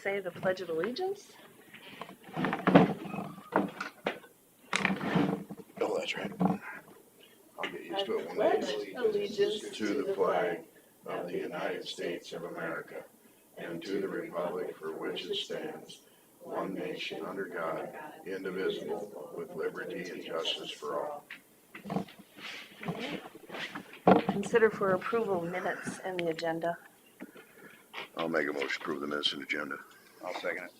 say the Pledge of Allegiance? Oh, that's right. I'll get used to it one Pledge day. allegiance To the flag of the United States of America and to the republic for which it stands, one nation under God, indivisible, with liberty and justice for all. Consider for approval minutes and the agenda. I'll make a motion to approve the minutes and agenda. I'll second it.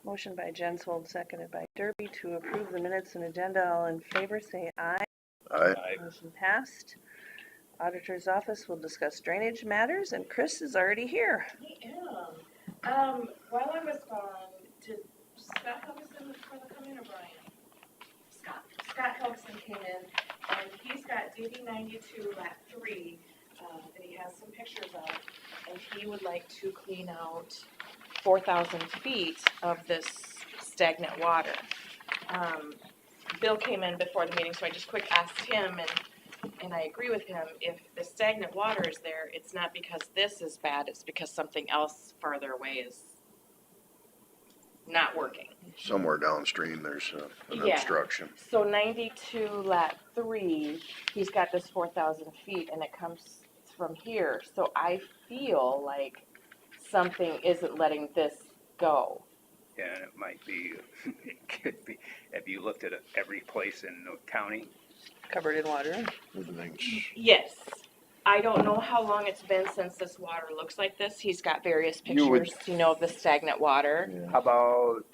Motion by Jensvold, seconded by Derby to approve the minutes and agenda. All in favor, say aye. Aye. Motion passed. Auditor's office will discuss drainage matters, and Chris is already here. I am. While I was gone, did Scott Helgeson come in or Brian? Scott Helgeson came in, and he's got DD 92 Lat 3 that he has some pictures of, and he would like to clean out 4,000 feet of this stagnant water. Bill came in before the meeting, so I just quick asked him, and I agree with him. If the stagnant water is there, it's not because this is bad, it's because something else farther away is not working. Somewhere downstream, there's an Yeah. obstruction. So 92 Lat 3, he's got this 4,000 feet, and it comes from here. So I feel like something isn't letting this go. Yeah, and it might be, it could be, if you looked at every place in the county, Covered in water. Everything's, Yes. I don't know how long it's been since this water looks like this. He's got various You would- pictures, of the stagnant water. yeah. how about,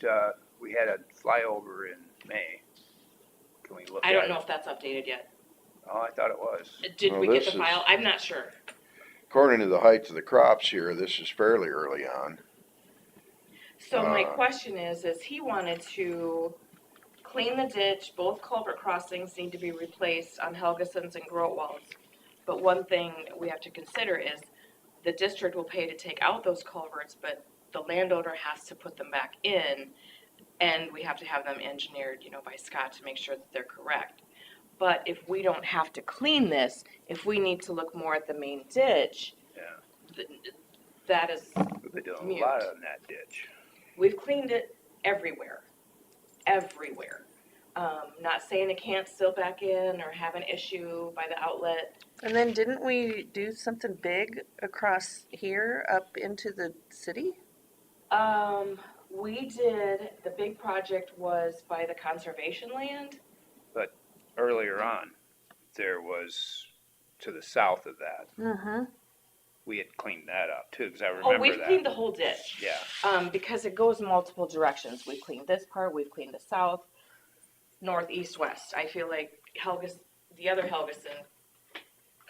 we had a flyover in May? Can we look at it? I don't know if that's updated yet. Oh, I thought it was. Did Well, we get this the is- file? I'm not sure. According to the height of the crops here, this is fairly early on. So my Uh, question is he wanted to clean the ditch, both culvert crossings need to be replaced on Helgeson's and Grotwald's. But one thing we have to consider is the district will pay to take out those culverts, but the landowner has to put them back in, and we have to have them engineered, by Scott to make sure that they're correct. But if we don't have to clean this, if we need to look more at the main ditch, Yeah, that is, we've been doing a Mute. lot on that ditch. we've cleaned it everywhere. Not saying it can't spill back in or have an issue by the outlet. And then didn't we do something big across here up into the city? We did, the big project was by the conservation land. Earlier on, there was to the south of that. Mm-hmm. We had cleaned that up too, because I Oh, remember we've that. cleaned the whole ditch. Yeah, Because it goes multiple directions. We've cleaned this part, we've cleaned the south, north, east, west. I feel like the other Helgeson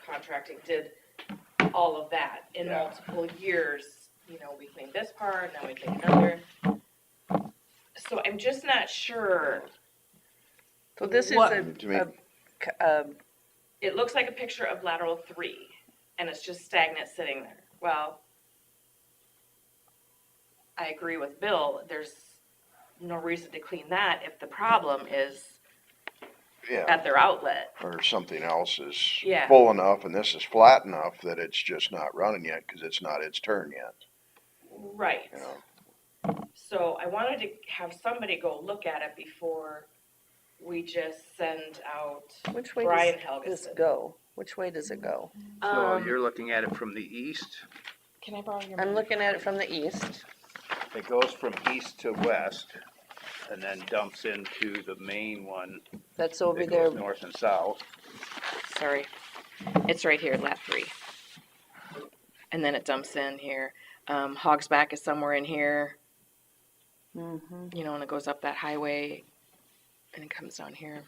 contracting did all of that in Yeah. multiple years. We cleaned this part, now we cleaned another. So I'm just not sure. So this is What- To me- It looks like a picture of lateral 3, and it's just stagnant sitting there. Well, I agree with Bill, there's no reason to clean that if the problem is Yeah, at their outlet. or something else is Yeah. full enough and this is flat enough that it's just not running yet because it's not its turn yet, Right. you know? So I wanted to have somebody go look at it before we just send out which way Brian does this Helgeson. go? Which way does it go? so you're looking at it from the east. Can I borrow your I'm money? looking at it from the east. It goes from east to west and then dumps into the main one. That's over It there. goes north and south. Sorry. It's right here, lat 3. And then it dumps in here. Hog's Back is somewhere in here, Mm-hmm. and it goes up that highway and it comes down here.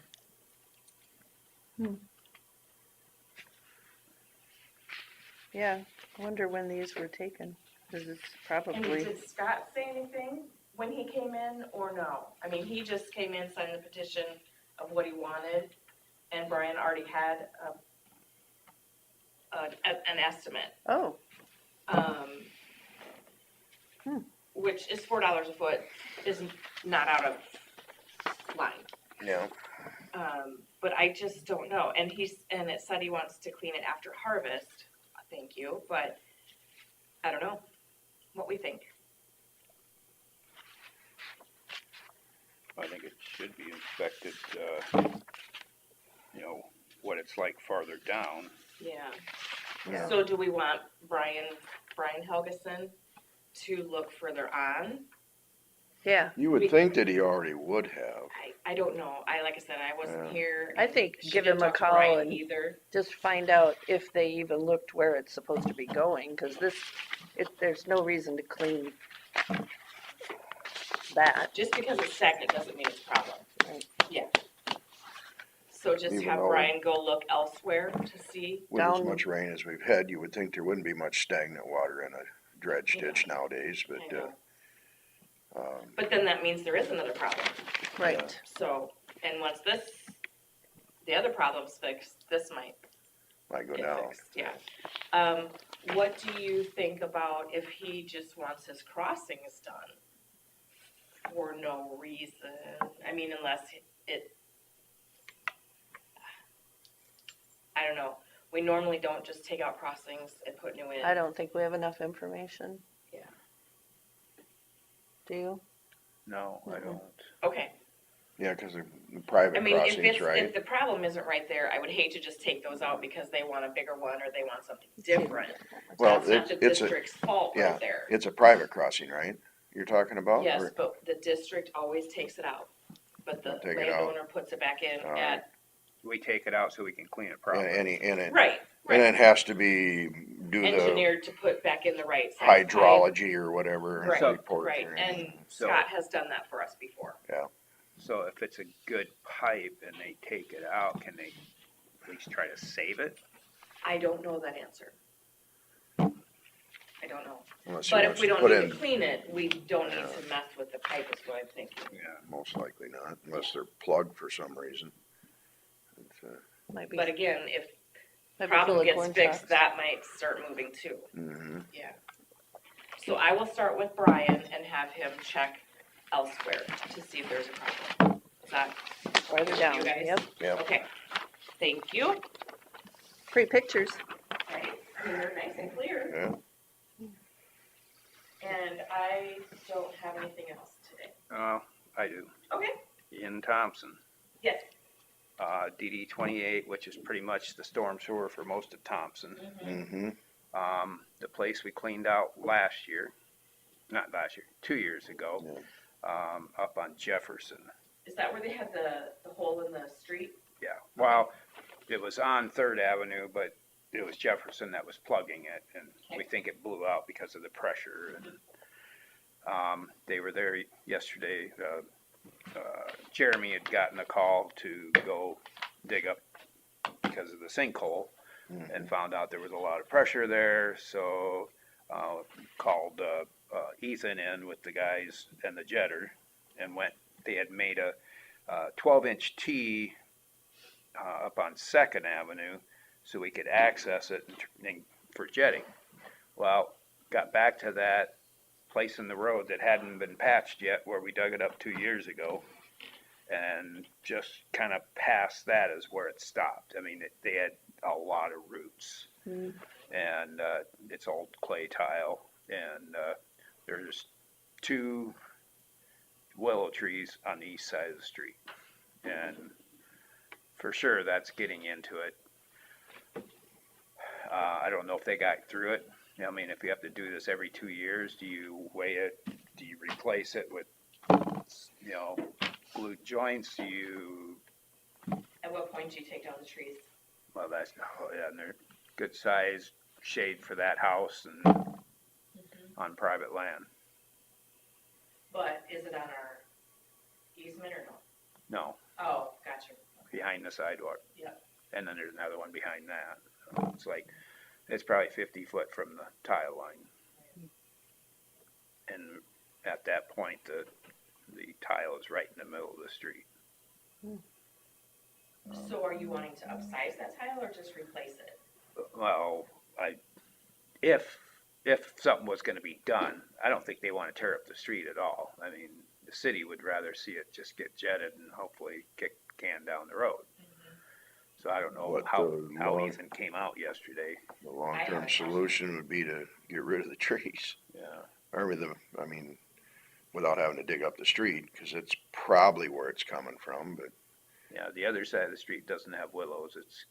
Yeah, I wonder when these were taken, because it's And probably, did Scott say anything when he came in or no? I mean, he just came in, signed the petition of what he wanted, and Brian already had an estimate. oh, Which is $4 a foot, is not out of line. Yeah, But I just don't know, and it said he wants to clean it after harvest, thank you, but I don't know what we think. should be inspected, you know, what it's like farther down. Yeah. Yeah. So do we want Brian Helgeson to look further on? Yeah, You would think that he already would have. I don't know. Like I said, I wasn't Yeah. here. I think She give didn't him a talk to call Brian and either. just find out if they even looked where it's supposed to be going, because there's no reason to clean that. Just because it's stagnant doesn't mean it's a problem. Right. Yeah. So just Even have though- Brian go look elsewhere to see. With as Down- much rain as we've had, you would think there wouldn't be much stagnant water in a dredge Yeah. ditch nowadays, I but, know. um, But then that means there is another problem. Right. So, and once the other problem's fixed, this might might go get down. fixed, yeah. What do you think about if he just wants his crossings done for no reason? I mean, unless I don't know. We normally don't just take out crossings and put new in. I don't think we have enough information. Yeah. Do you? No, I Mhm. don't. Okay. Yeah, cause the private I mean, crossings, right? if the problem isn't right there, I would hate to just take those out because they want a bigger one or they want something different. Well, That's not the it's a- district's fault yeah. right there. It's a private crossing, right? You're talking about? Yes, Or- but the district always takes it out, but the They'll take it out. landowner puts it back in Alright. at, We take it out so we can clean it And properly. right, and it has to be, do the engineered to put back in the right size pipe. hydrology or whatever Right, report. right, or and anything. So- Scott has done that for us before. So if it's a good pipe and they take it out, can they at least try to save it? I don't know that answer. I don't know. Unless he But if wants we to don't put need in, to clean it, we don't need Yeah. to mess with the pipe is what I'm thinking. Yeah. most likely not, unless they're plugged for some reason. It's, Might be. But again, if might be problem full of gets corn fixed, stalks. that might start moving too. mhm. Yeah. So I will start with Brian and have him check elsewhere to see if there's a problem. Is that, Farther down. you guys? Yep. Yep. okay. Thank you. Pretty pictures. Right, I mean, they're nice and clear. Yeah. And I don't have anything else today. I do. Okay. In Thompson, Yes. DD 28, which is pretty much the storm sewer for most of Thompson. Mhm. The place we cleaned out last year, not last year, 2 years ago, up on Jefferson. Is that where they had the hole in the street? Yeah, well, it was on Third Avenue, but it was Jefferson that was plugging it, and we think it blew out because of the pressure. And they were there yesterday. Jeremy had gotten a call to go dig up because of the sinkhole, and found out there was a lot of pressure there. So called Ethan in with the guys and the jetter, and went. They had made a 12-inch T up on Second Avenue, so we could access it for jetting. Well, got back to that place in the road that hadn't been patched yet, where we dug it up 2 years ago, and just kind of past that is where it stopped. I mean, they had a lot of roots, and it's old clay tile, and there's 2 willow trees on the east side of the street, and for sure that's getting into it. I don't know if they got through it. I mean, if you have to do this every 2 years, do you weigh it? Do you replace it with, glued joints? Do you, At what point do you take down the trees? well, that's, and they're good size shade for that house and on private land. But is it on our easement or no? No, Oh, gotcha. behind the sidewalk. Yep. And then there's another one behind that. It's probably 50 foot from the tile line. And at that point, the tile is right in the middle of the street. So are you wanting to upsize that tile or just replace it? Well, if something was gonna be done, I don't think they wanna tear up the street at all. I mean, the city would rather see it just get jetted and hopefully kick the can down the road. So I don't know What how the Ethan came out yesterday. The long-term solution would be to get rid of the trees. Yeah. Or without having to dig up the street, cause it's probably where it's coming from, but, Yeah, the other side of the street doesn't have willows, it's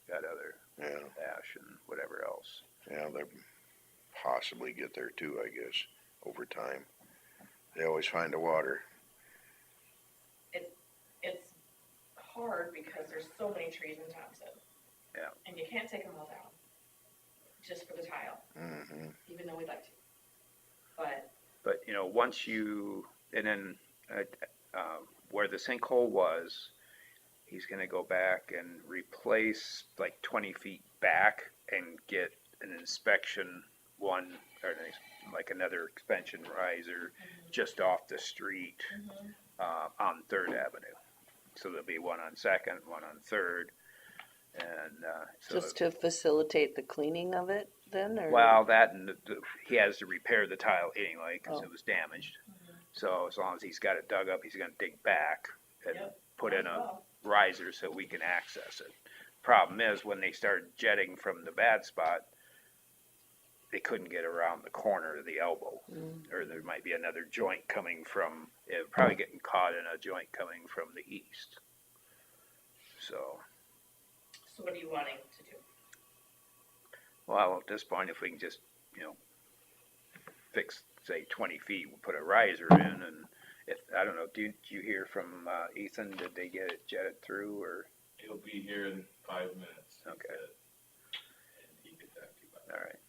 got other yeah, ash and whatever else. yeah, they possibly get there too, I guess, over time. They always find the water. It's hard because there's so many trees in Thompson. Yeah. And you can't take them all down, just for the tile, Mm-hmm. even though we'd like to. But, But, you know, once you, and then, where the sinkhole was, he's gonna go back and replace like 20 feet back and get an inspection one, or like another expansion riser just off the street, on Third Avenue. So there'll be one on Second, one on Third, and, so. Just to facilitate the cleaning of it then, or? Well, that and he has to repair the tile anyway, cause Oh. it was damaged. So as long as he's got it dug up, he's gonna dig back and Yep. put in a well, riser so we can access it. Problem is, when they started jetting from the bad spot, they couldn't get around the corner of the elbow. Or there might be another joint coming from, probably getting caught in a joint coming from the east. So, so what are you wanting to do? well, at this point, if we can just, you know, fix, say, 20 feet, we'll put a riser in, and if, I don't know, did you hear from Ethan, did they get it jetted through, or? He'll be here in 5 minutes. he Okay. said, and he could talk to you about it. All right,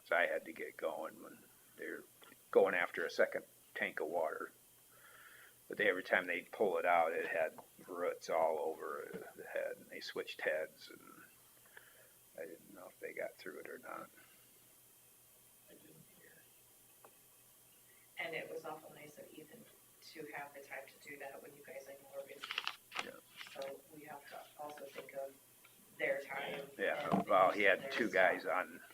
so I had to get going when they're going after a second tank of water. But every time they'd pull it out, it had roots all over the head, and they switched heads, and I didn't know if they got through it or not. I didn't hear. And it was awful nice of Ethan to have the time to do that when you guys, I know, are busy. Yeah. So we have to also think of their time. Yeah, and well, he had their two stuff. guys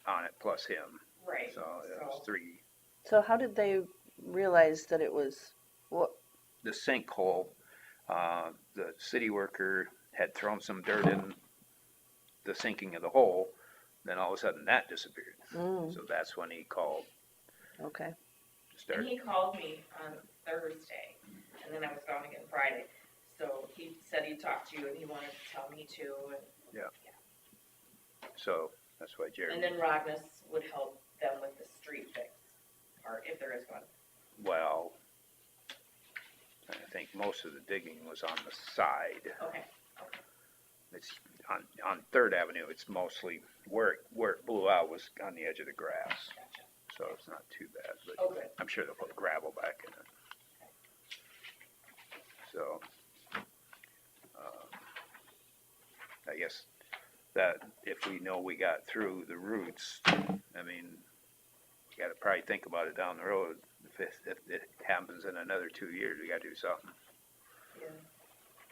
on it plus him, Right, so it was three. So how did they realize that it was, what, The sinkhole, the city worker had thrown some dirt in the sinking of the hole, then all of a sudden that disappeared. So that's when he called okay. to start. And he called me on Thursday, and then I was gone again Friday. So he said he talked to you and he wanted to tell me too, and, So that's why Jerry. and then Rognus would help them with the street fix part, if there is one. Well, I think most of the digging was on the side. Okay, It's on Third Avenue. It's mostly where it blew out was on the edge of the grass, gotcha. so it's not too bad. But Oh, good. I'm sure they'll put gravel back in it. So, I guess that if we know we got through the roots, I mean, we got to probably think about it down the road. If it happens in another 2 years, we got to do something. Yeah.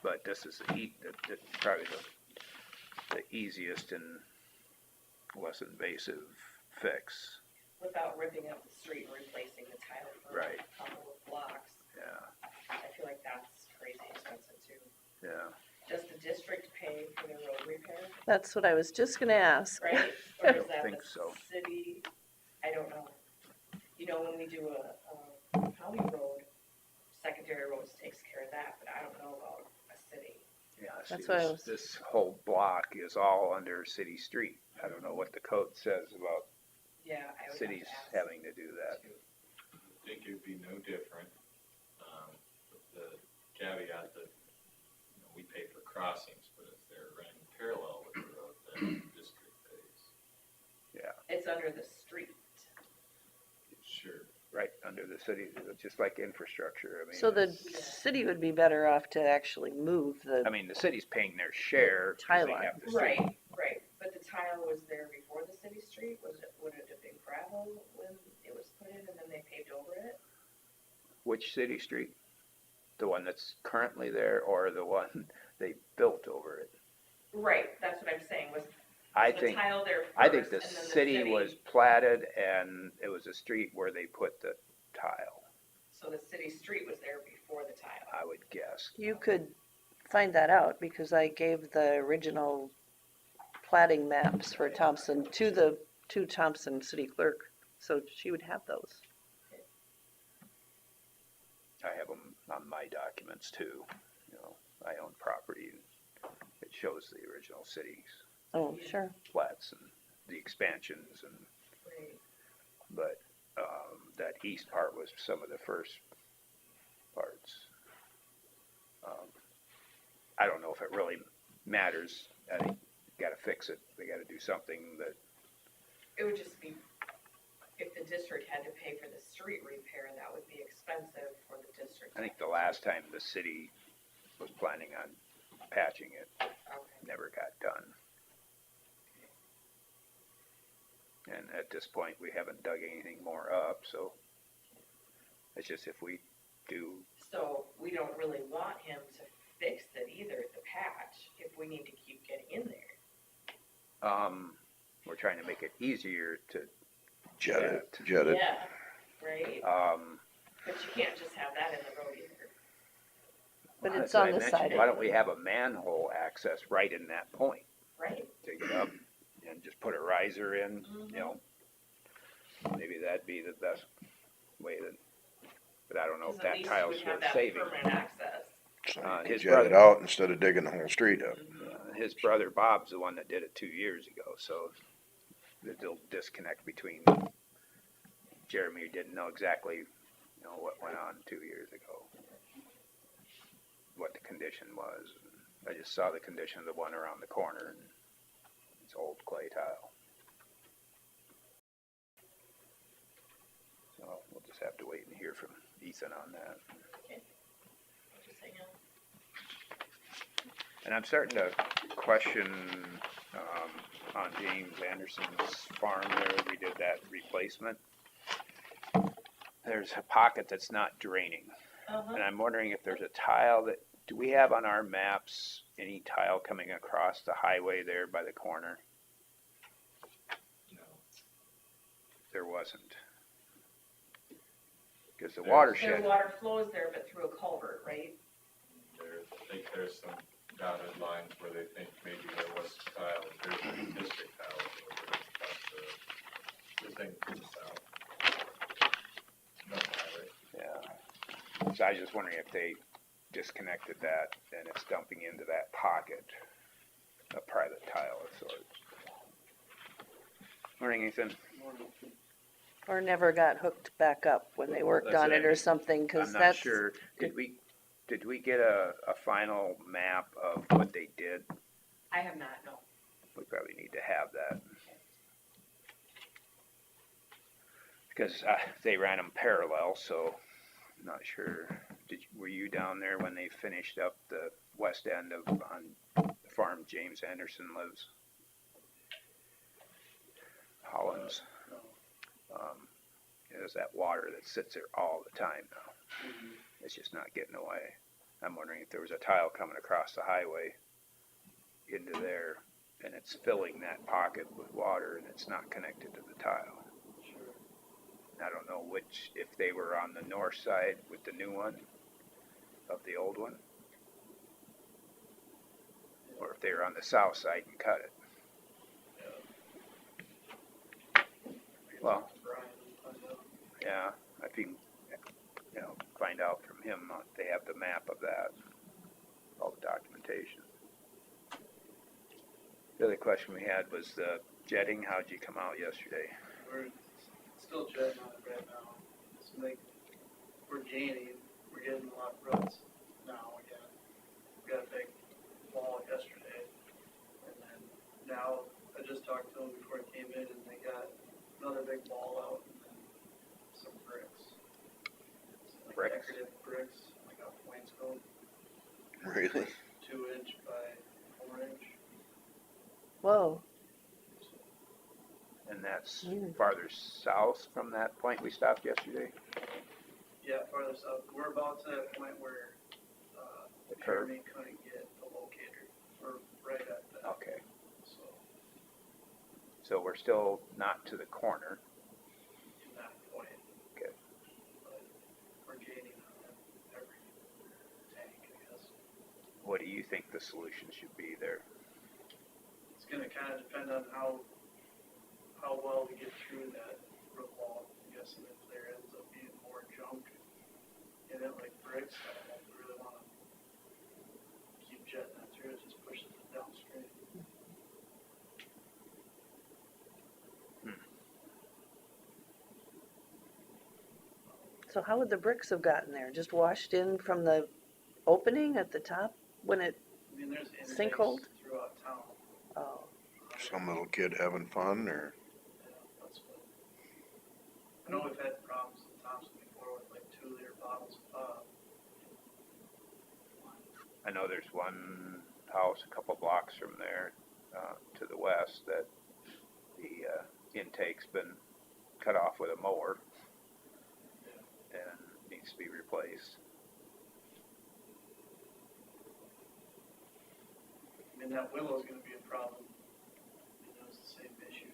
But this is probably the easiest and less invasive fix. Without ripping up the street and replacing the tile for Right. a couple of blocks. Yeah, I feel like that's crazy expensive too. yeah. Does the district pay for the road repair, That's what I was just gonna ask. right? Or is that think the so. city? I don't know. You know, when we do a county road, secondary roads takes care of that, but I don't know about a city. Yeah, That's see, what I was- this whole block is all under city street. I don't know what the code says about Yeah, I would have to cities ask having to do that. too. I think it'd be no different, with the caveat that, you know, we pay for crossings, but if they're running parallel with the road, then the district pays. It's under the street. Sure. Right, under the city, just like infrastructure, I mean. So the it's- city would be better off to actually move I the, mean, the city's paying their share, 'cause Tie they line. have the street. Right, right, but the tile was there before the city street, would it have been gravel when it was put in and then they paved over it? Which city street? The one that's currently there or the one they built over it? Right, that's what I'm saying, was I the think, tile there first, I think the and then city was platted and it was a street where they put the tile, So the city street was there before the tile. I would guess. you could find that out because I gave the original platting maps for Thompson to Thompson city clerk, so she would have those. on my documents too. You know, I own property and it shows the original cities Oh, sure. flats and the expansions and, Right. but, that east part was some of the first parts. I don't know if it really matters. I think gotta fix it. They gotta do something that, It would just be, if the district had to pay for the street repair, that would be expensive for the district. I think the last time the city was planning on patching it, Okay. never got done. And at this point, we haven't dug anything more up, so it's just if we do, So we don't really want him to fix it either, the patch, if we need to keep getting in there. we're trying to make it easier to Jet it. Yeah, right? But you can't just have that in the road either. But as it's on I the mentioned, side. why don't we have a manhole access right in that point? Right? Dig it up and just put a riser in, you know? Maybe that'd be the best way to, but I don't know if Because at that least you tile's would have worth that saving. permanent access. So you can His jet it brother- out instead of digging the whole street up. His brother Bob's the one that did it 2 years ago, so there's a little disconnect between Jeremy didn't know exactly, you know, what went on 2 years ago, what the condition was. I just saw the condition of the one around the corner, and it's old clay tile. So we'll just have to wait and hear from Ethan on that. Just hang on. And I'm starting to question, on James Anderson's farm there, we did that replacement. There's a pocket that's not draining, and I'm wondering if there's a tile that, do we have on our maps any tile coming across the highway there by the corner? No. There wasn't. Cause the There's- watershed, Their water flows there, but through a culvert, right? I think there's some dotted lines where they think maybe there was tile, there's a district tile over the thing to the south. No highway. yeah. So I was just wondering if they disconnected that and it's dumping into that pocket, a private tile of sorts. Morning, Ethan. Or never got hooked back up when they worked That's on it. it or something, cause I'm not that's, sure, did we get a final map of what they did? I have not, no. We probably need to have that. Because, they ran them parallel, so I'm not sure, were you down there when they finished up the west end of, on the farm James Anderson lives? Hollins. There's that water that sits there all the time now. It's just not getting away. I'm wondering if there was a tile coming across the highway into there and it's filling that pocket with water and it's not connected to the tile. I don't know which, if they were on the north side with the new one of the old one, or if they were on the south side and cut it. Well, yeah, I think, you know, find out from him, they have the map of that, all the documentation. The other question we had was the jetting, how'd you come out yesterday? We're still jetting on it right now. It's like, we're gaining, we're getting a lot of ruts now again. We got a big ball yesterday, and then now, I just talked to them before I came in, and they got another big ball out, and then some bricks. Like Bricks? Decorative bricks, like a wainscot, Really? 2-inch by 4-inch. whoa, And that's Weird. farther south from that point we stopped yesterday? Yeah, farther south. We're about to that point where, The curve? Jeremy couldn't get the locator. We're right at that, Okay, so, so we're still not to the corner. in that point. Okay. But we're gaining on every tank, I guess. What do you think the solution should be there? It's gonna kinda depend on how well we get through that root wall. I'm guessing if there ends up being more junk in it, like brick, bricks, I don't know if we really wanna keep jetting that through, it just pushes it downstream. So how would the bricks have gotten there? Just washed in from the opening at the top when it, I mean, there's Sinkhole? intakes throughout town. oh, Some little kid having fun, or Yeah, that's what. I know we've had problems in Thompson before with like 2-liter bottles of pop. I know there's one house a couple blocks from there, to the west, that the intake's been cut off with a mower and needs to be replaced. I mean, that willow's gonna be a problem. And that was the same issue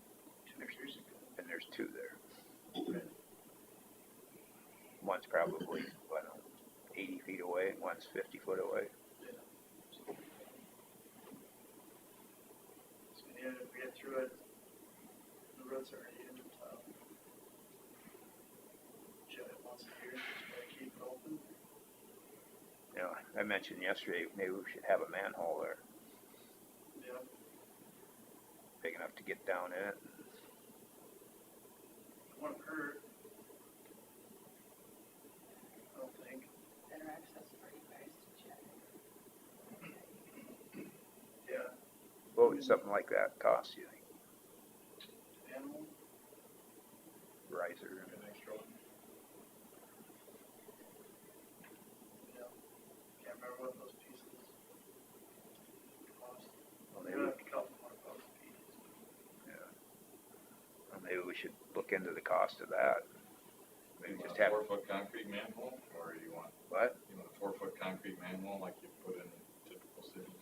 2 years ago. And there's two there. One's probably, I don't know, 80 feet away, one's 50 foot away. So we needed to get through it. The roots are already in the top. Jet it once a year, just try to keep it open. You know, I mentioned yesterday, maybe we should have a manhole there, Yeah, big enough to get down in it. it wouldn't hurt. I don't think. Better access for you guys to check. Yeah, What would something like that cost, you think? animal. Riser? An extra one. Yeah. Can't remember what those pieces cost. Well, They maybe, have a couple more bucks a piece. well, maybe we should look into the cost of that. Maybe You want just a have, 4-foot concrete manhole, or you want what? a 4-foot concrete manhole like you put in typical cities?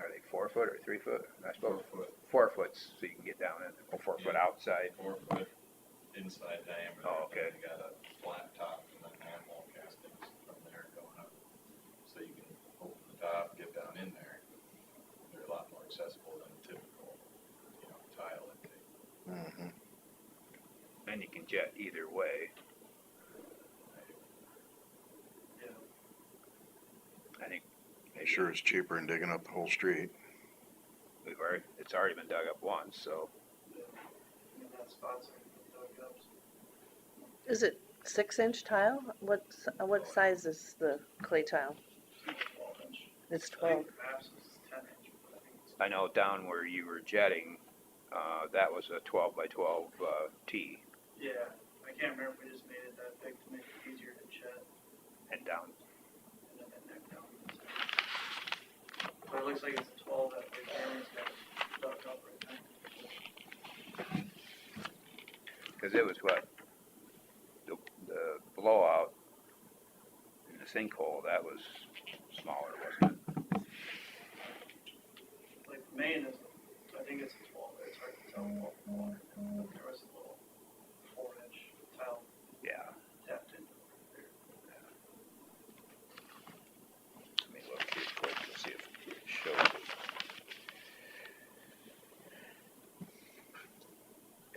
Are they 4 foot or 3 foot? I suppose 4-foot, 4 foot so you can get down in, or 4 foot Yeah. outside. 4-foot inside diameter. Oh, okay. And you got a flat top and then manhole castings from there going up. So you can open the top, get down in there. They're a lot more accessible than typical, tile intake. mhm. And you can jet either way. Yeah. I think Sure it's cheaper than digging up the whole street. it's already been dug up once, so Yeah. I mean, that spot's already been dug up. is it 6-inch tile? What size is the clay tile? 12-inch. It's I 12. think the maps is 10-inch, but I think it's. I know down where you were jetting, that was a 12 by 12 T, Yeah, I can't remember if we just made it that big to make it easier to jet and down. and then that neck down. But it looks like it's a 12 that big Jeremy's got dug up right now. Because it was what, the blowout in the sinkhole, that was smaller, wasn't it? Like Maine is, I think it's a 12, it's hard to tell what water. But there was a little 4-inch tile Yeah. tapped into there. Let me look here quick to see if it shows it.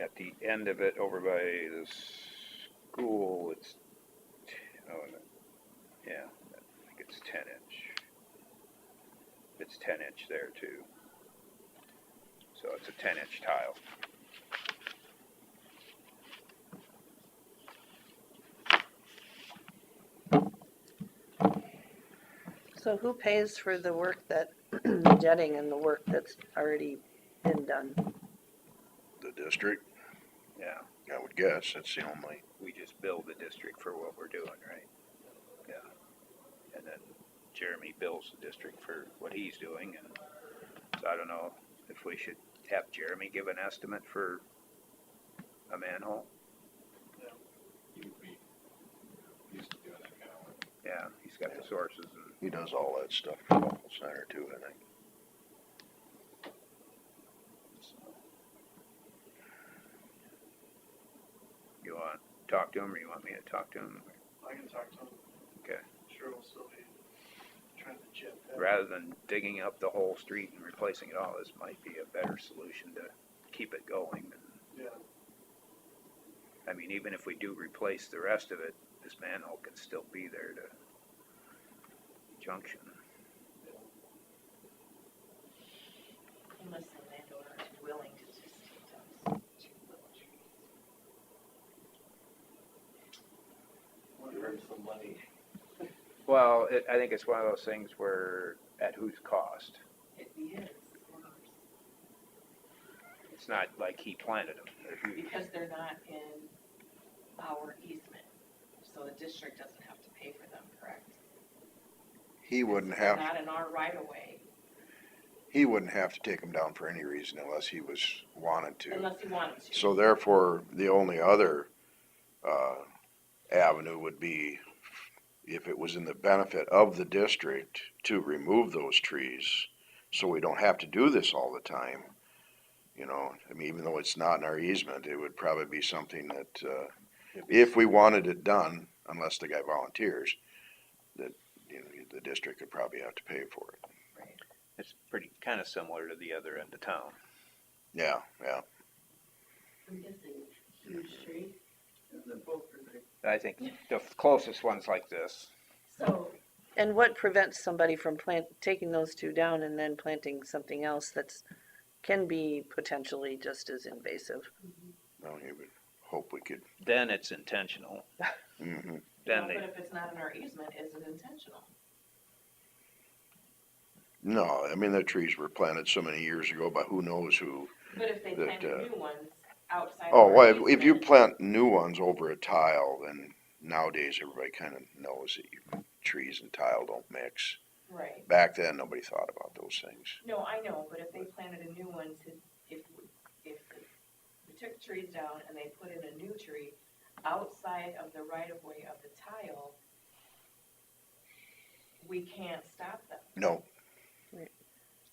At the end of it, over by the school, it's, yeah, I think it's 10-inch. It's 10-inch there too. So it's a 10-inch tile. So who pays for the work that, jetting and the work that's already been done? The district, Yeah, I would guess, that's the only, we just bill the district for what we're doing, right? Yeah. And then Jeremy bills the district for what he's doing, and so I don't know if we should have Jeremy give an estimate for a manhole. You would be used to doing that kind of work. Yeah, he's got the sources and, he does all that stuff for the local center too, I think. you want to talk to him, or you want me to talk to him? I can talk to him. Okay. Sure, we'll still be trying to jet that. Rather than digging up the whole street and replacing it all, this might be a better solution to keep it going. Yeah, I mean, even if we do replace the rest of it, this manhole can still be there to junction. Unless the landowner is willing to just take down two little trees. Want to earn some money. Well, I think it's one of those things where, at whose cost? It is, It's not like he planted them. because they're not in our easement, so the district doesn't have to pay for them, correct? He wouldn't They're have, not in our right of way, he wouldn't have to take them down for any reason unless he was wanted to. unless he wanted to. So therefore, the only other, avenue would be if it was in the benefit of the district to remove those trees, so we don't have to do this all the time. You know, I mean, even though it's not in our easement, it would probably be something that, if we wanted it done, unless the guy volunteers, that, you know, the district could probably have to pay for it. It's pretty, kind of similar to the other end of town. Yeah, yeah. I'm guessing huge tree. And they're both pretty big. I think the closest one's like this. So, And what prevents somebody from taking those two down and then planting something else that's, can be potentially just as invasive? Well, you would hope we could, Then it's intentional. mm-hmm. Then no, they, but if it's not in our easement, is it intentional? No, I mean, the trees were planted so many years ago, but who knows who. But if they That, planted new ones outside of Oh, our well, if you easement- plant new ones over a tile, then nowadays everybody kind of knows that trees and tile don't mix. Right, Back then, nobody thought about those things. no, I know, but if they planted a new one to, if we took trees down and they put in a new tree outside of the right of way of the tile, we can't stop them, No,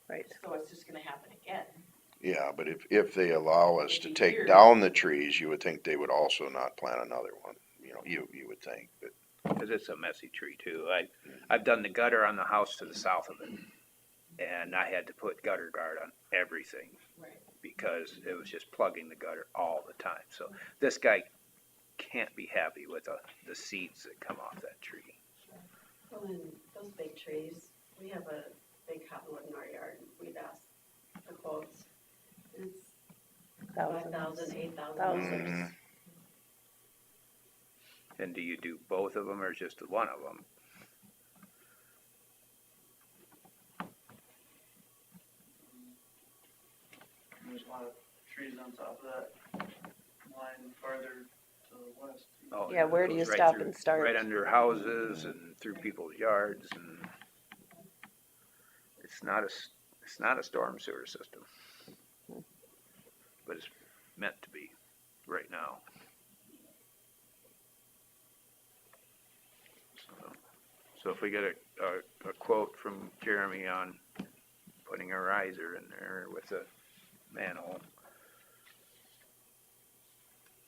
Right. so it's just gonna happen again. yeah, but if they allow us It'd to be take years. down the trees, you would think they would also not plant another one. You know, you would think, but because it's a messy tree too. I've done the gutter on the house to the south of it. And I had to put gutter guard on everything Right. because it was just plugging the gutter all the time. So this guy can't be happy with the seeds that come off that tree. Well, and those big trees, we have a big cottonwood in our yard, we've asked for quotes. It's Thousands. 5,000, 8,000 Thousands. dollars. And do you do both of them or just one of them? There's a lot of trees on top of that line farther to the west. Oh, Yeah, where it do you goes right stop through- and start? Right under houses and through people's yards and it's not a storm sewer system. But it's meant to be right now. So if we get a quote from Jeremy on putting a riser in there with a manhole,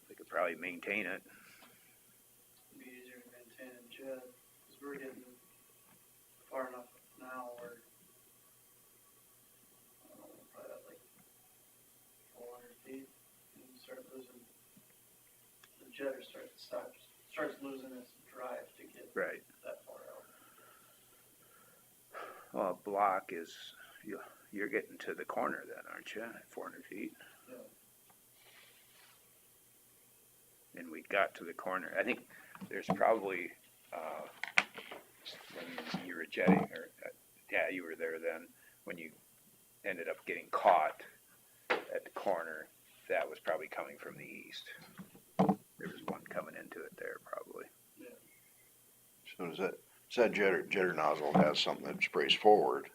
we could probably maintain it. It'd be easier to maintain and jet, because we're getting far enough now where, I don't know, probably at like 400 feet, and you start losing, the jetter starts losing its drive to get Right. that far out. Well, a block is, you're getting to the corner then, aren't you, 400 feet? Yeah. And we got to the corner. I think there's probably, when you were jetting, or, yeah, you were there then, when you ended up getting caught at the corner, that was probably coming from the east. There was one coming into it there probably. so does that jetter nozzle has something that sprays forward?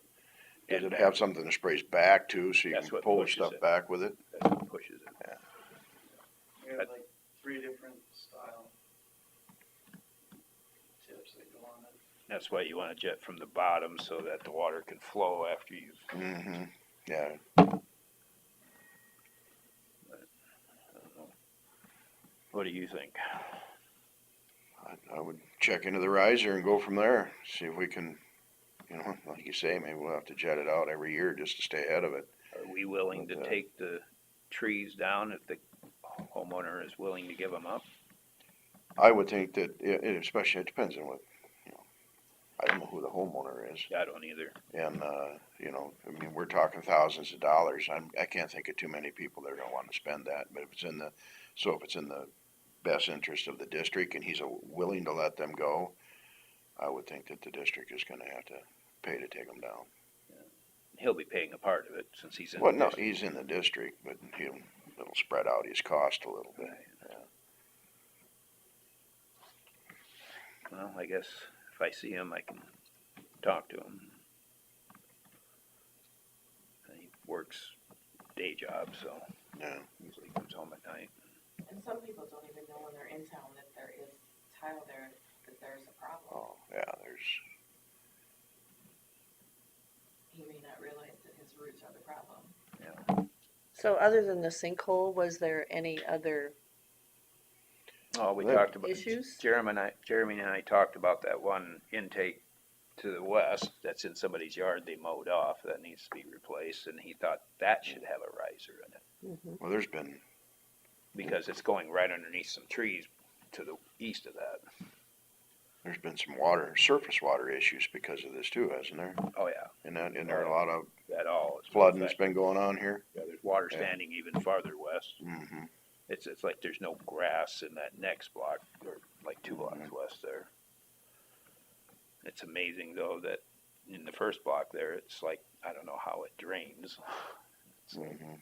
Does And it have something that sprays back too, so you That's can what pull the pushes stuff it. back with it? That's what pushes it. We have like 3 different style tips that go on it. That's why you want to jet from the bottom so that the water can flow after you've. Mm-hmm, yeah. What do you think? I would check into the riser and go from there, see if we can, you know, like you say, maybe we'll have to jet it out every year just to stay ahead of it. Are we willing to But, take the trees down if the homeowner is willing to give them up? I would think that, especially, it depends on what, you know, I don't know who the homeowner is. I don't either. And, you know, I mean, we're talking thousands of dollars. I can't think of too many people that are gonna wanna spend that, but if it's in the best interest of the district and he's willing to let them go, I would think that the district is gonna have to pay to take them down. He'll be paying a part of it since he's in. Well, the no, district. he's in the district, but it'll spread out his cost a little bit. Well, I guess if I see him, I can talk to him. He works day job, so Yeah. usually comes home at night. And some people don't even know when they're in town that there is tile there, that there's a problem. Oh, yeah, there's, He may not realize that his roots are the problem. So other than the sinkhole, was there any other Oh, we Well, talked about, issues? Jeremy and I talked about that one intake to the west that's in somebody's yard they mowed off that needs to be replaced, and he thought that should have a riser in it Mhm. well, there's been, because it's going right underneath some trees to the east of that. there's been some surface water issues because of this too, hasn't there? Oh, yeah, And there a lot of that all is. flooding that's been going on here? Yeah, there's water Yeah. standing even farther west. Mm-hmm. It's like there's no grass in that next block, or like 2 blocks west there. It's amazing though that in the first block there, it's like, I don't know how it drains. It's like, Mm-hmm.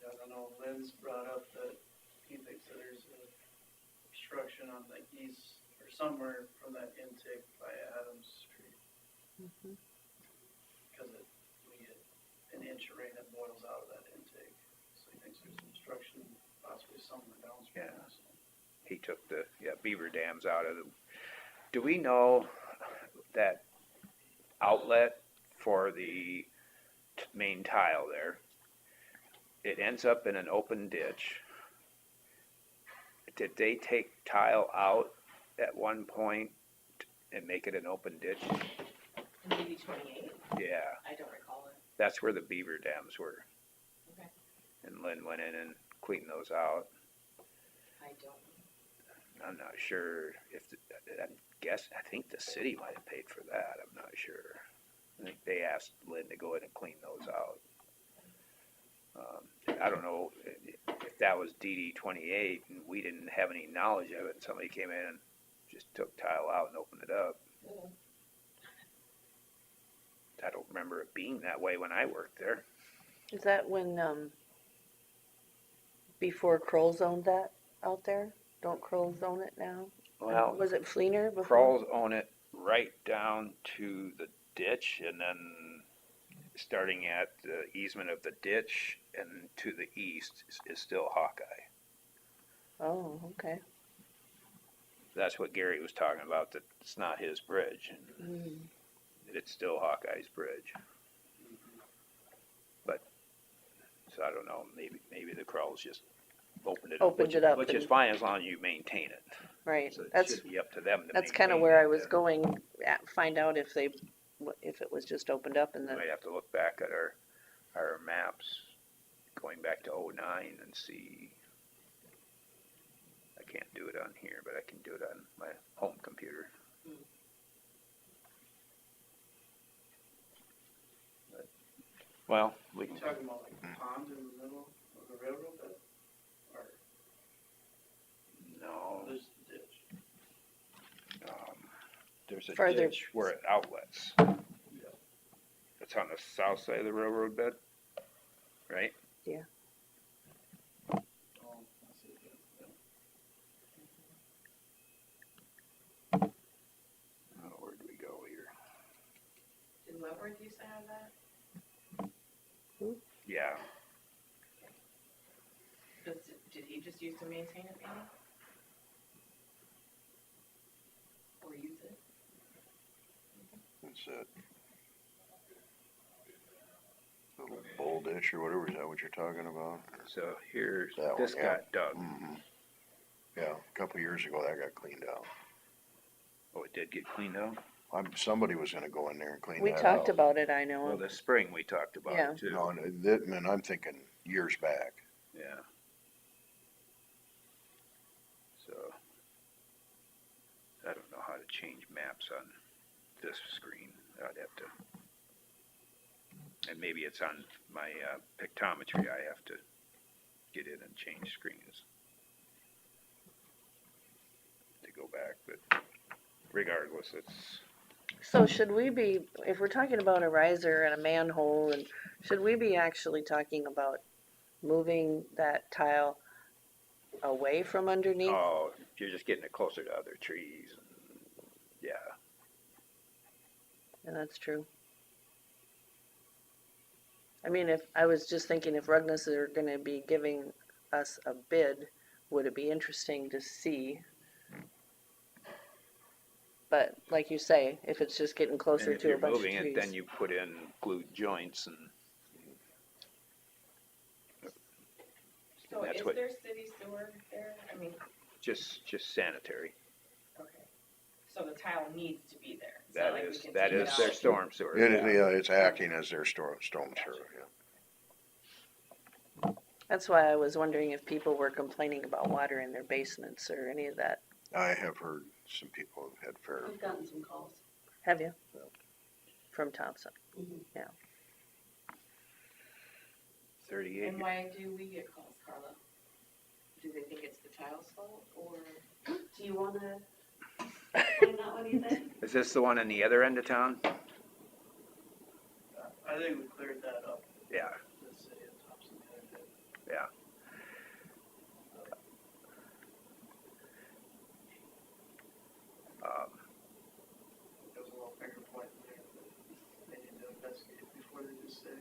I don't know, Lynn's brought up that he thinks that there's a obstruction on the east, or somewhere from that intake by Adams Street. Mhm. Cause we get an inch of rain that boils out of that intake, so he thinks there's obstruction possibly somewhere downstream. Yeah. He took the, beaver dams out of the, do we know that outlet for the main tile there, it ends up in an open ditch? Did they take tile out at one point and make it an open ditch? Maybe 28, Yeah, I don't recall it. that's where the beaver dams were. Okay. And Lynn went in and cleaned those out. I don't. I'm not sure if, I think the city might have paid for that, I'm not sure. I think they asked Lynn to go in and clean those out. I don't know if that was DD 28 and we didn't have any knowledge of it, and somebody came in and just took tile out and opened it up. I don't remember it being that way when I worked there. Is that when, before Kroll's owned that out there? Don't Kroll's own it now? Well, Was it Fleener before? Kralls own it right down to the ditch, and then starting at the easement of the ditch and to the east is still Hawkeye. Oh, okay. That's what Gary was talking about, that it's not his bridge, Mm. it's still Hawkeye's bridge. But, so I don't know, maybe the Kralls just opened it up. Opened it up Which is and- fine as long as you maintain it. Right, So it that's, should be up to them to that's kinda maintain where I it. was going, find out if if it was just opened up and We then, might have to look back at our maps, going back to '09 and see. I can't do it on here, but I can do it on my home computer. But, well, we You can, talking about like a pond in the middle of the railroad bed? Or no, there's the ditch? there's a Further- ditch where it outlets. It's on the south side of the railroad bed, right? Oh, I see it, yeah. Oh, where do we go here? Did Leavenworth used to have that? Yeah, Did he just used to maintain it maybe? Or use it? It's a little bowl dish or whatever, is that what you're talking about? so here's, That one, this yeah. got dug. Mm-hmm. Yeah, a couple years ago that got cleaned out. Oh, it did get cleaned out? Somebody was gonna go in there and clean we that talked out. about it, I know. Well, this spring we talked about Yeah. it too. No, man, I'm thinking years back. Yeah. how to change maps on this screen. I'd have to, and maybe it's on my pictometry. I have to get in and change screens to go back. But regardless, it's So should we be, if we're talking about a riser and a manhole, and should we be actually talking about moving that tile away from underneath? oh, you're just getting it closer to other trees. Yeah, And that's true. I mean, if, I was just thinking if Rugness are gonna be giving us a bid, would it be interesting to see? But like you say, if it's just getting closer and if to a you're bunch of moving it, trees. then you put in glued joints, and So that's is what- there city sewer there? I mean, just sanitary. okay. So the tile needs to be there. It's not like we can That take it is their out. storm sewer. Yeah, it's acting as their storm sewer, yeah. That's why I was wondering if people were complaining about water in their basements or any of that. I have heard some people have had fair, I've gotten some calls. Have you? From Thompson. Mhm. 38. And why do we get calls, Carla? Do they think it's the tile's fault, or? Do you wanna find out what he said? Is this the one on the other end of town? I think we cleared that up, Yeah, the city of Thompson the other day. yeah. There was a little finger pointing there, but they need to investigate before they just say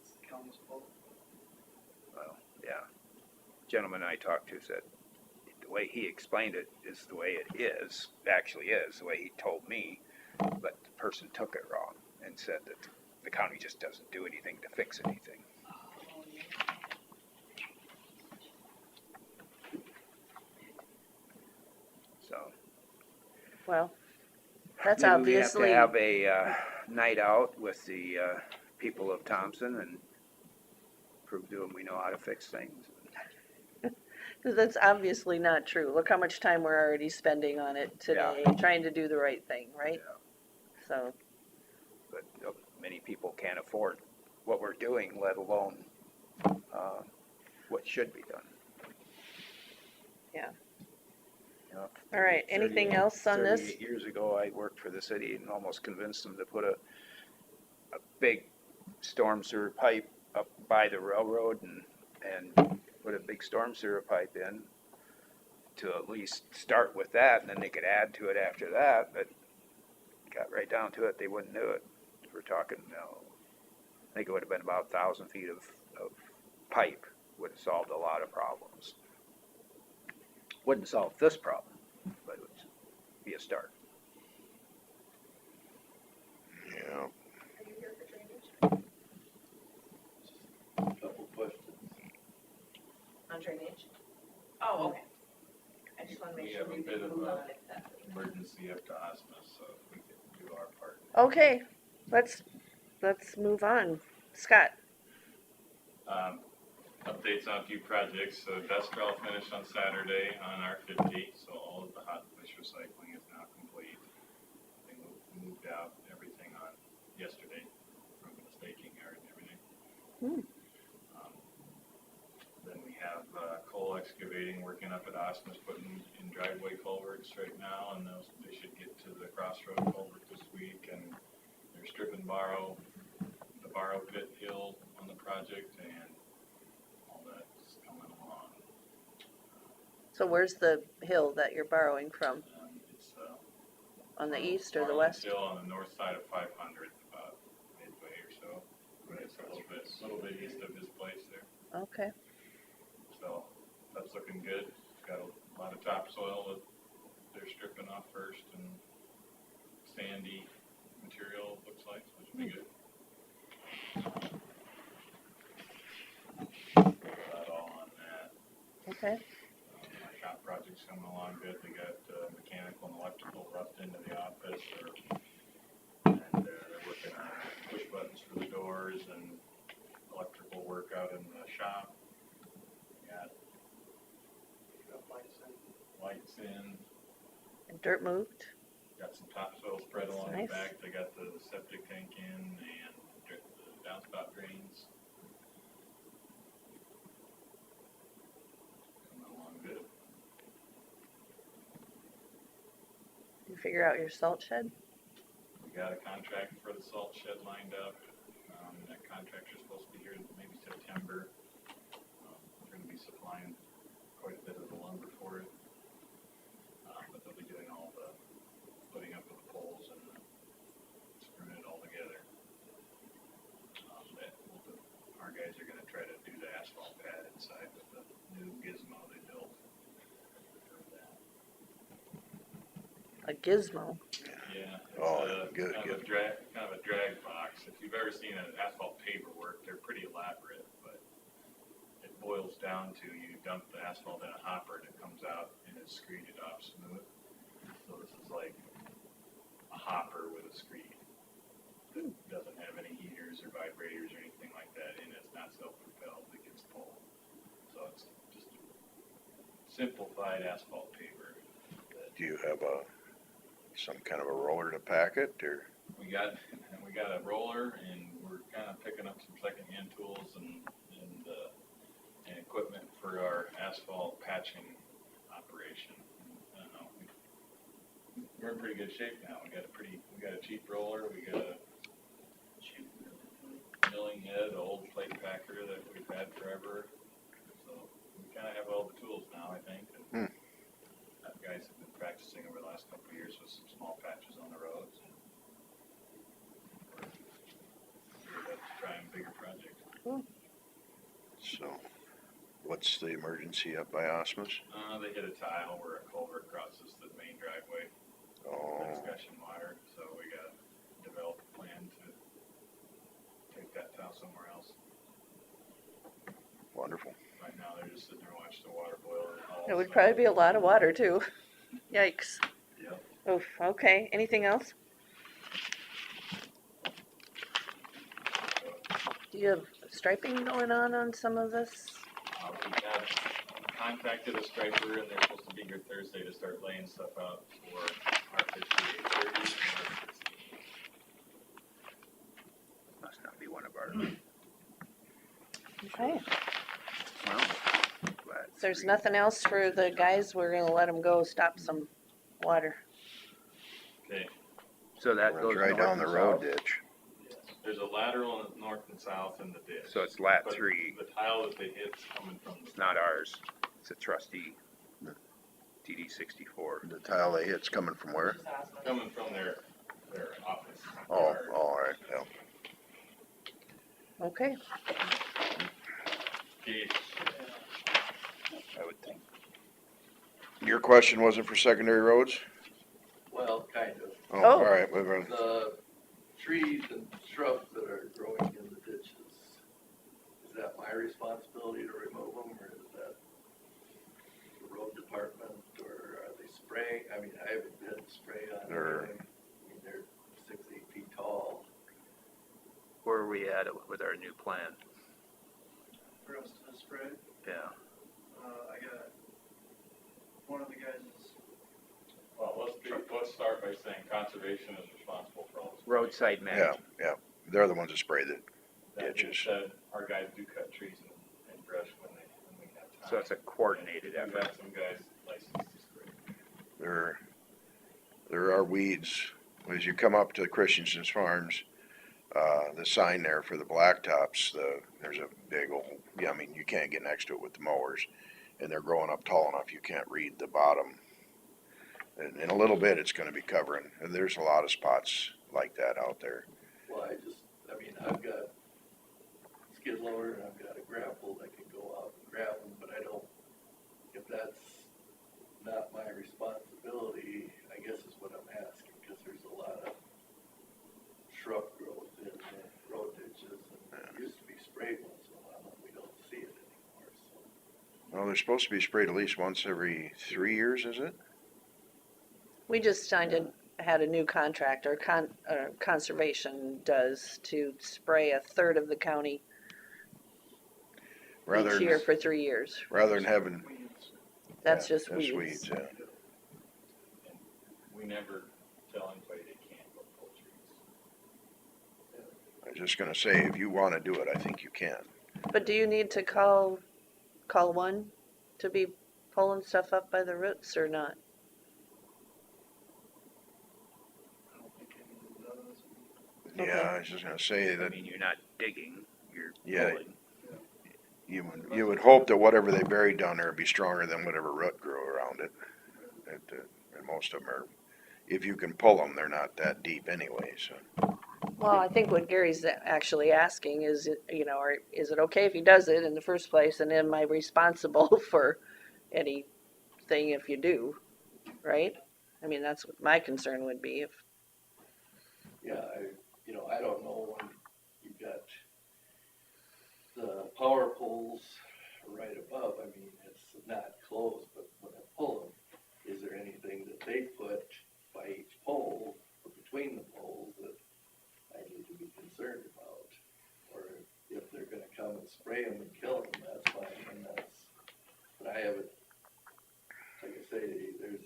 it's the county's fault. Well, yeah. Gentleman I talked to said the way he explained it is the way it is, actually is, the way he told me, but the person took it wrong and said that the county just doesn't do anything to fix anything. So. Well, that's Maybe obviously. we have to have a night out with the people of Thompson and prove to them we know how to fix things. Because that's obviously not true. Look how much time we're already spending on it today, trying to do the right thing, right? Yeah. So, But many people can't afford what we're doing, let alone what should be done. Yeah. You know, all right, anything 38 else on this? 38 years ago, I worked for the city and almost convinced them to put a big storm sewer pipe up by the railroad and put a big storm sewer pipe in to at least start with that, and then they could add to it after that, but got right down to it, they wouldn't do it. We're talking, I think it would have been about 1,000 feet of pipe, would have solved a lot of problems. Wouldn't solve this problem, but it would be a start. yeah. Are you here for drainage? Couple questions. On drainage? Oh, okay. I just wanna make We sure have a we bit didn't of move a on if that's. emergency up to Osmus, so if we could do our part. Okay, let's move on. Scott, Updates on a few projects. So Destrel finished on Saturday on R50, so all of the hot fish recycling is now complete. They moved out everything on yesterday from the staking yard and everything. Then we have coal excavating working up at Osmus, putting in driveway culverts right now, and they should get to the crossroad culvert this week, and they're stripping the borrow pit hill on the project, and all that's coming along. so where's the hill that you're borrowing from? It's On the east or the Marlin west? Hill on the north side of 500, about midway or so. But it's a little bit east of his place there. Okay, So that's looking good. It's got a lot of topsoil that they're stripping off first, and sandy material, it looks like, which will be good. That's all on that. okay, Our shop project's coming along good. They got mechanical and electrical roughed into the office, and they're working on push buttons for the doors and electrical work out in the shop. Got lights in. and Dirt moved? Got some topsoil spread along the Nice. back, they got the septic tank in and the downspout drains. Coming along good. You figure out your salt shed? We got a contract for the salt shed lined up. That contractor's supposed to be here maybe September. We're gonna be supplying quite a bit of the lumber for it. But they'll be doing all the putting up of the poles and screwing it all together. Our guys are gonna try to do the asphalt pad inside with the new gizmo they built. A gizmo? Yeah. Oh, It's good, kind of a drag box. If you've ever seen an asphalt paver work, they're pretty elaborate, but it boils down to you dump the asphalt in a hopper and it comes out and it's screeded off smooth. So this is like a hopper with a screed. It doesn't have any heaters or vibrators or anything like that in it. It's not self-propelled, it gets pulled. So it's just a simplified asphalt paver. Do you have some kind of a roller to pack it, or? We got a roller and we're kind of picking up some secondhand tools and equipment for our asphalt patching operation. I don't know, we're in pretty good shape now. We got a cheap roller, we got a cheap milling head, old plate packer that we've had forever. So we kind of have all the tools now, I think. And guys have been practicing over the last couple of years with some small patches on the roads. We're about to try a bigger project. So, what's the emergency up by Osmus? They hit a tile where a culvert crosses the main driveway. Oh, It's gushing water, so we gotta develop a plan to take that tile somewhere else. wonderful. Right now, they're just sitting there watching the water boil. It would probably be a lot of water too. Yikes. Yep. Oof, okay. Anything else? Do you have striping going on some of this? We have contacted a striper and they're supposed to be here Thursday to start laying stuff out for our 5830 and our 60. Must not be one of our, Okay. well, glad. If there's nothing else for the guys, we're gonna let them go stop some water. Okay, So that Runs goes right north down the and road south? ditch. there's a lateral in the north and south in the ditch. So it's lat But 3, The tile that they hit's coming from the. it's not ours. It's a trustee, TD 64. The tile they hit's coming from where? Coming from their office. Oh, yard. all right, yeah. Okay. Okay, I would think. Your question wasn't for secondary roads? Well, kind of. Oh, Oh. all right, we're gonna, The trees and shrubs that are growing in the ditches, is that my responsibility to remove them, or is that the road department, or are they spraying? I mean, I haven't been sprayed on They're- anything. I mean, they're 6, 8 feet tall. Where are we at with our new plan? For us to spray, Yeah. I got, one of the guys is, well, let's start by saying conservation is responsible for all this. Roadside yeah, management. yeah. They're the ones that spray the That being ditches. said, our guys do cut trees and brush when we have time. So it's a coordinated We've effort. got some guys licensed to spray. There are weeds. As you come up to Christensen's Farms, the sign there for the blacktops, there's a big old, yeah, I mean, you can't get next to it with the mowers. And they're growing up tall enough, you can't read the bottom. And in a little bit, it's gonna be covering, and there's a lot of spots like that out there. well, I mean, I've got skid loader and I've got a grapple that can go out and grab them, but I don't, if that's not my responsibility, I guess is what I'm asking, because there's a lot of shrub growth in the road ditches, and it used to be sprayed once in a while, and we don't see it anymore, so. Well, they're supposed to be sprayed at least once every 3 years, is it? We just had a new contract, or conservation does, to spray a third of the county Rather each year than, for 3 years. rather than having, That's yeah, just that's weeds. yeah. we never tell anybody they can't go pull trees. I was just gonna say, if you wanna do it, I think you can. But do you need to call one to be pulling stuff up by the roots or not? I don't think anyone does. Okay. Yeah, I was just gonna say I that mean, you're not digging, you're Yeah. pulling. you would hope that whatever they buried down there would be stronger than whatever root grew around it. And most of them are, if you can pull them, they're not that deep anyway, so. Well, I think what Gary's actually asking is, you know, is it okay if he does it in the first place, and am I responsible for anything if you do, right? I mean, that's what my concern would be if, Yeah, I don't know when you've got the power poles right above, I mean, it's not closed, but when I pull them, is there anything that they put by each pole or between the poles that I need to be concerned about? Or if they're gonna come and spray them and kill them, that's fine, and but I haven't, like I say, there's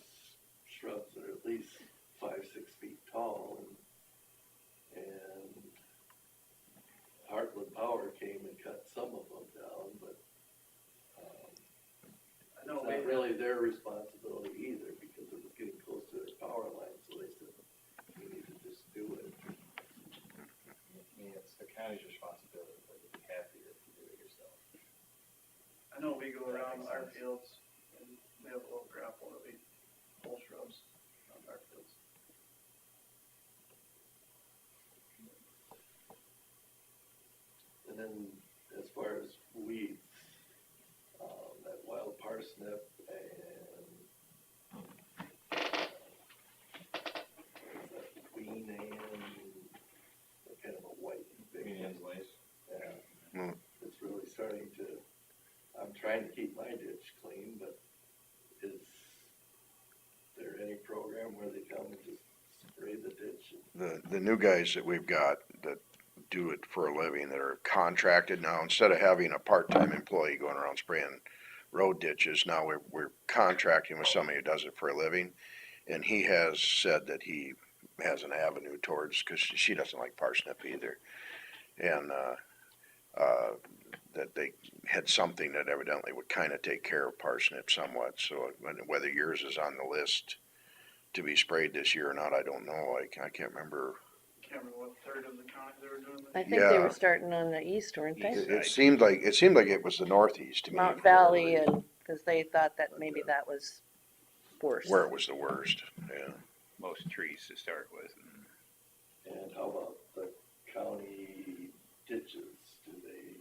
shrubs that are at least 5-6 feet tall, and Heartland Power came and cut some of them down, but I know it's not really their responsibility either, because it was getting close to their power line, so they said, you need to just do it. I mean, it's the county's responsibility, but you'd be happier if you do it yourself. I know we go around our fields and we have a little grapple that we pull shrubs on our fields. And then as far as weeds, that wild parsnip and Queen Anne, kind of a white big Queen Anne's one. lace. Yeah, Hmm. it's really starting to, I'm trying to keep my ditch clean, but is there any program where they come and just spray the ditch? The new guys that we've got that do it for a living, that are contracted now, instead of having a part-time employee going around spraying road ditches, now we're contracting with somebody who does it for a living. And he has said that he has an avenue towards, cause she doesn't like parsnip either. And, that they had something that evidently would kind of take care of parsnip somewhat, so whether yours is on the list to be sprayed this year or not, I don't know, I can't remember. Can't remember what third of the county they were doing. I think they Yeah. were starting on the east, weren't they? East. It seemed like it was the northeast to me. Mount for whatever Valley, reason, and, cause they thought that maybe that was worse. where it was the worst, yeah. Most trees to start with. And how about the county ditches? Do they,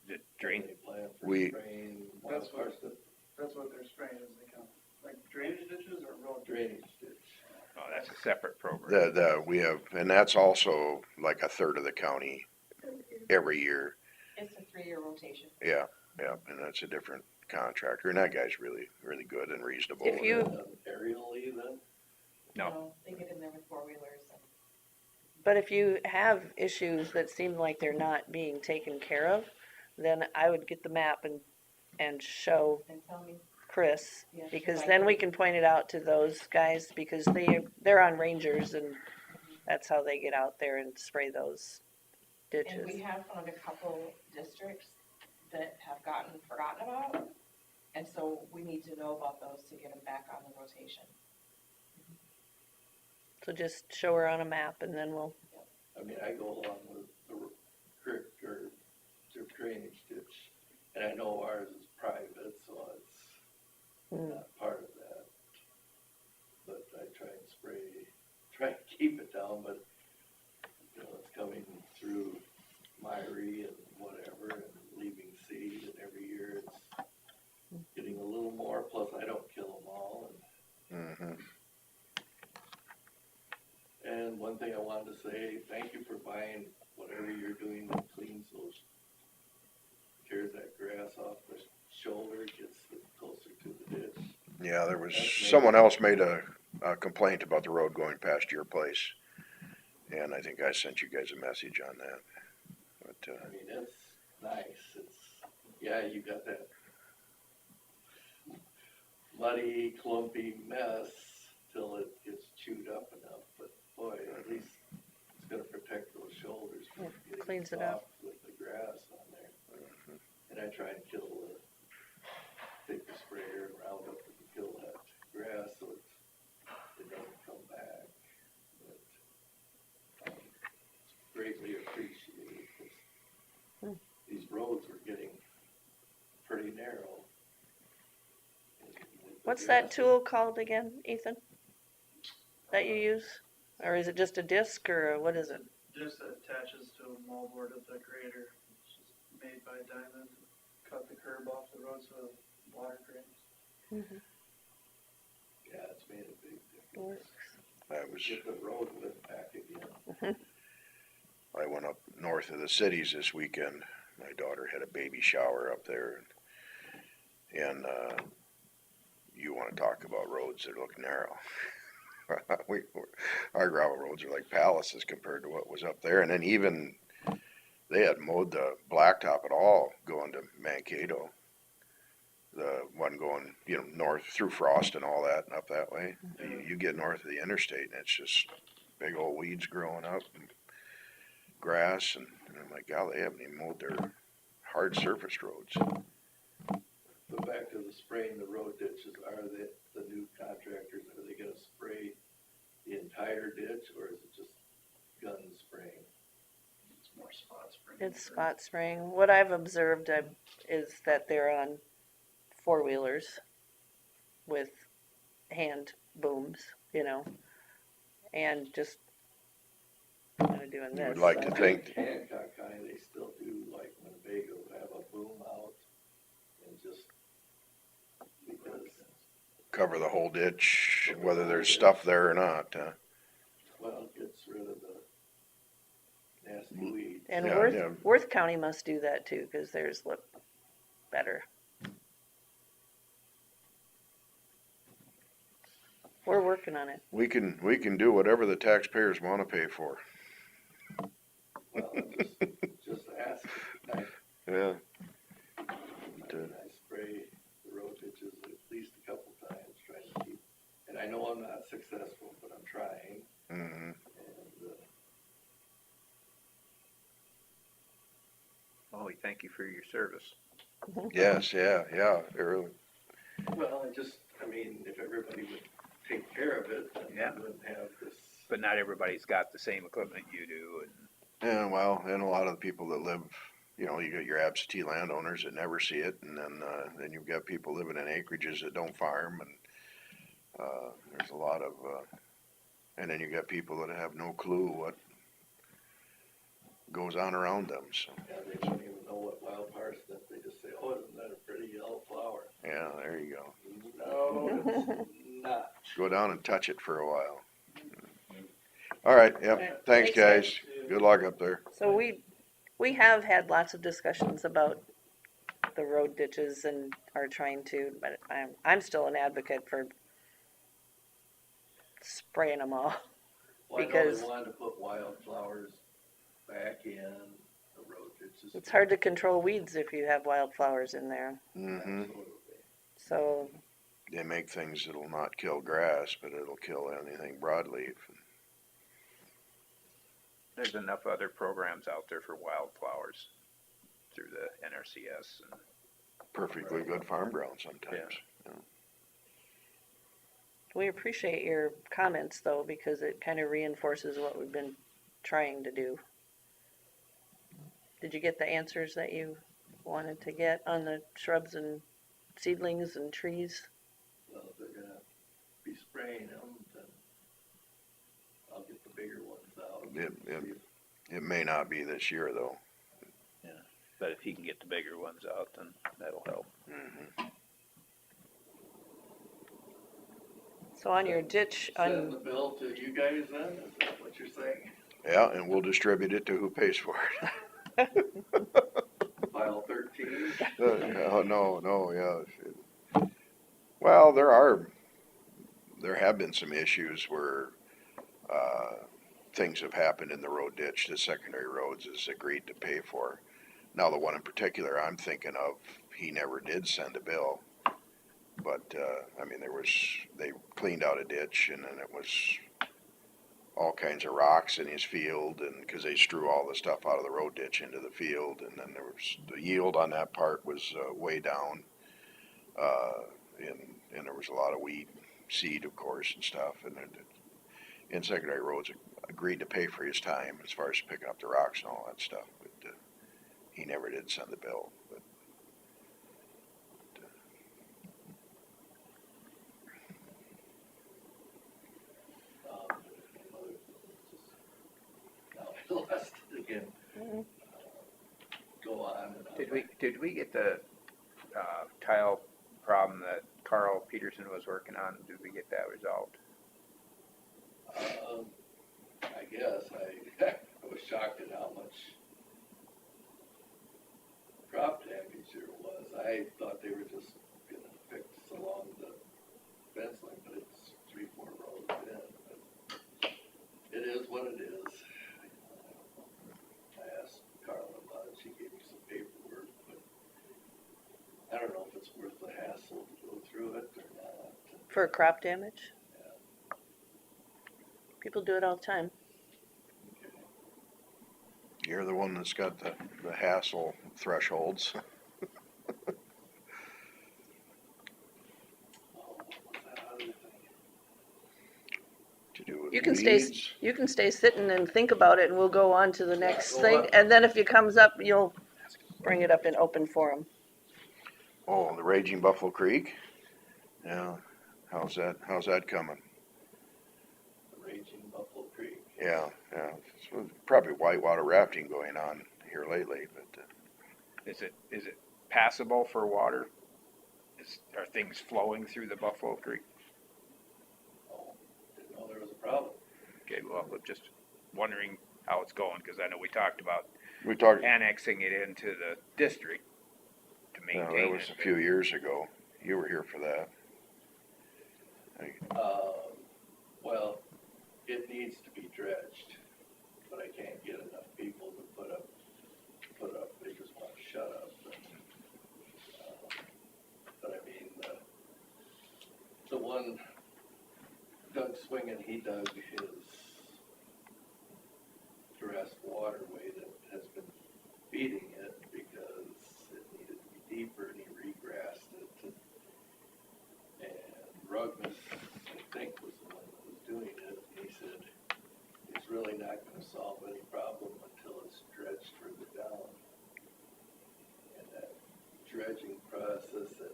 The drain, do they plan for We- spraying That's wild what- parsnip That's what they're spraying is they come, like drainage ditches or road drainage ditch? oh, that's a separate program. We have, and that's also like a third of the county every year, It's a 3-year rotation. yeah, and that's a different contractor, and that guy's really, really good and reasonable. If you- Done aerially then? No. They get in there with 4-wheelers and But if you have issues that seem like they're not being taken care of, then I would get the map and show tell me, Chris, yeah. because I then can- we can point it out to those guys, because they're on rangers, and that's how they get out there and spray those And ditches. we have found a couple districts that have gotten forgotten about, and so we need to know about those to get them back on the rotation. So just show her on a map, and then we'll, I mean, I go along with the creek or the drainage ditch, and I know ours is private, so it's not part of that. But I try and keep it down, but, it's coming through Myrie and whatever, and leaving seed, and every year it's getting a little more, plus I don't kill them all, Mhm. And one thing I wanted to say, thank you for buying whatever you're doing that cleans those, tears that grass off the shoulder, gets it closer to the ditch. Yeah, there was, That's maybe- someone else made a complaint about the road going past your place, and I think I sent you guys a message on that. But, I mean, it's nice, yeah, you got that muddy, clumpy mess till it gets chewed up enough, but boy, at least it's gonna protect those shoulders from getting cleans it up. soft with the grass on there. And I try and take the sprayer and round up and kill that grass so it doesn't come back. But it's greatly appreciated because these roads are getting pretty narrow. What's that tool called again, Ethan? That you use? Or is it just a disc or what is it? Just attaches to a moldboard of the grader. It's just made by Diamond. Cut the curb off the road so the water drains. Yeah, it's made a big difference. Works. I was, Get the road lit back again. I went up north of the cities this weekend. My daughter had a baby shower up there, and you want to talk about roads that look narrow. Our gravel roads are like palaces compared to what was up there, and then even they had mowed the blacktop at all going to Mankato. The one going, north through Frost and all that and up that way. You get north of the interstate and it's just big old weeds growing up and grass, and I'm like, God, they haven't even mowed their hard surface roads. Go back to the spraying the road ditches. Are the new contractors, are they gonna spray the entire ditch or is it just gun spraying? It's more spot spraying. It's spot spraying. What I've observed is that they're on four-wheelers with hand booms, and just kind of doing this. You would like to think, Hancock County, they still do like Winnebago, have a boom out and just because, cover the whole ditch, whether there's stuff there or not. well, it gets rid of the nasty weeds. And Yeah, Worth County must do that too, because theirs look better. We're working on it. We can do whatever the taxpayers want to pay for. Well, just ask. Yeah. I spray the road ditches at least a couple times, trying to keep, and I know I'm not successful, but I'm trying. Mm-hmm. And, Well, we thank you for your service. Yes, yeah, really. well, I mean, if everybody would take care of it, then Yeah. we wouldn't have this. But not everybody's got the same equipment you do, and Yeah, well, and a lot of the people that live, you got your absentee landowners that never see it, and then you've got people living in acreages that don't farm, and there's a lot of, and then you got people that have no clue what goes on around them. So Yeah, they don't even know what wild parsnip, they just say, oh, isn't that a pretty yellow flower? yeah, there you go. No, it's not. Go down and touch it for a while. All right, yep. Okay. Thanks, Thanks, guys. Good luck up there. So we have had lots of discussions about the road ditches and are trying to, but I'm still an advocate for spraying them all. Well, I know Because- they wanted to put wildflowers back in the road ditches. It's hard to control weeds if you have wildflowers in there. Mm-hmm. Absolutely. So, They make things that'll not kill grass, but it'll kill anything broadleaf. there's enough other programs out there for wildflowers through the NRCS. And Perfectly good farm ground sometimes. we appreciate your comments though, because it kind of reinforces what we've been trying to do. Did you get the answers that you wanted to get on the shrubs and seedlings and trees? Well, if they're gonna be spraying them, then I'll get the bigger ones out. It may not be this year though. but if he can get the bigger ones out, then that'll help. Mm-hmm. So on your ditch, Send the bill to you guys then, is that what you're saying? Yeah, and we'll distribute it to who pays for it. File 13? No, yeah. Well, there have been some issues where, things have happened in the road ditch, the secondary roads is agreed to pay for. Now, the one in particular I'm thinking of, he never did send a bill. But, I mean, they cleaned out a ditch and then it was all kinds of rocks in his field and, cause they strew all the stuff out of the road ditch into the field and then there was, the yield on that part was, way down. And there was a lot of weed, seed of course and stuff and secondary roads agreed to pay for his time as far as picking up the rocks and all that stuff, but, he never did send the bill, but. Now, lost it again. Mhm. Go on and on. Did we get the, tile problem that Carl Peterson was working on? Did we get that resolved? I guess, I was shocked at how much crop damage there was. I thought they were just gonna fix along the fence line, but it's 3-4 rows in. But it is what it is. I asked Carla about it, she gave me some paperwork, but I don't know if it's worth the hassle to go through it or not. For crop damage? Yeah. People do it all the time. Okay. You're the one that's got the hassle thresholds. Oh, what was that other thing? To do with You can stay, weeds. you can stay sitting and think about it and we'll go on to the Yeah, next go thing. on. And then if it comes up, you'll bring it up in open forum. Oh, the Raging Buffalo Creek? Yeah, how's that coming? The Raging Buffalo Creek. Yeah, so probably whitewater rafting going on here lately, but, Is it passable for water? Are things flowing through the Buffalo Creek? Oh, didn't know there was a problem. Okay, well, I'm just wondering how it's going, because I know we talked about we talked, annexing it into the district to that maintain was it. a few years ago. You were here for that. Well, it needs to be dredged, but I can't get enough people to put up, they just want to shut up. But I mean, the one, Doug Swingen, he dug his terrestrial waterway that has been feeding it because it needed to be deeper and he regrassed it. And Rugmus, I think, was the one that was doing it. And he said it's really not going to solve any problem until it's dredged further down. And that dredging process that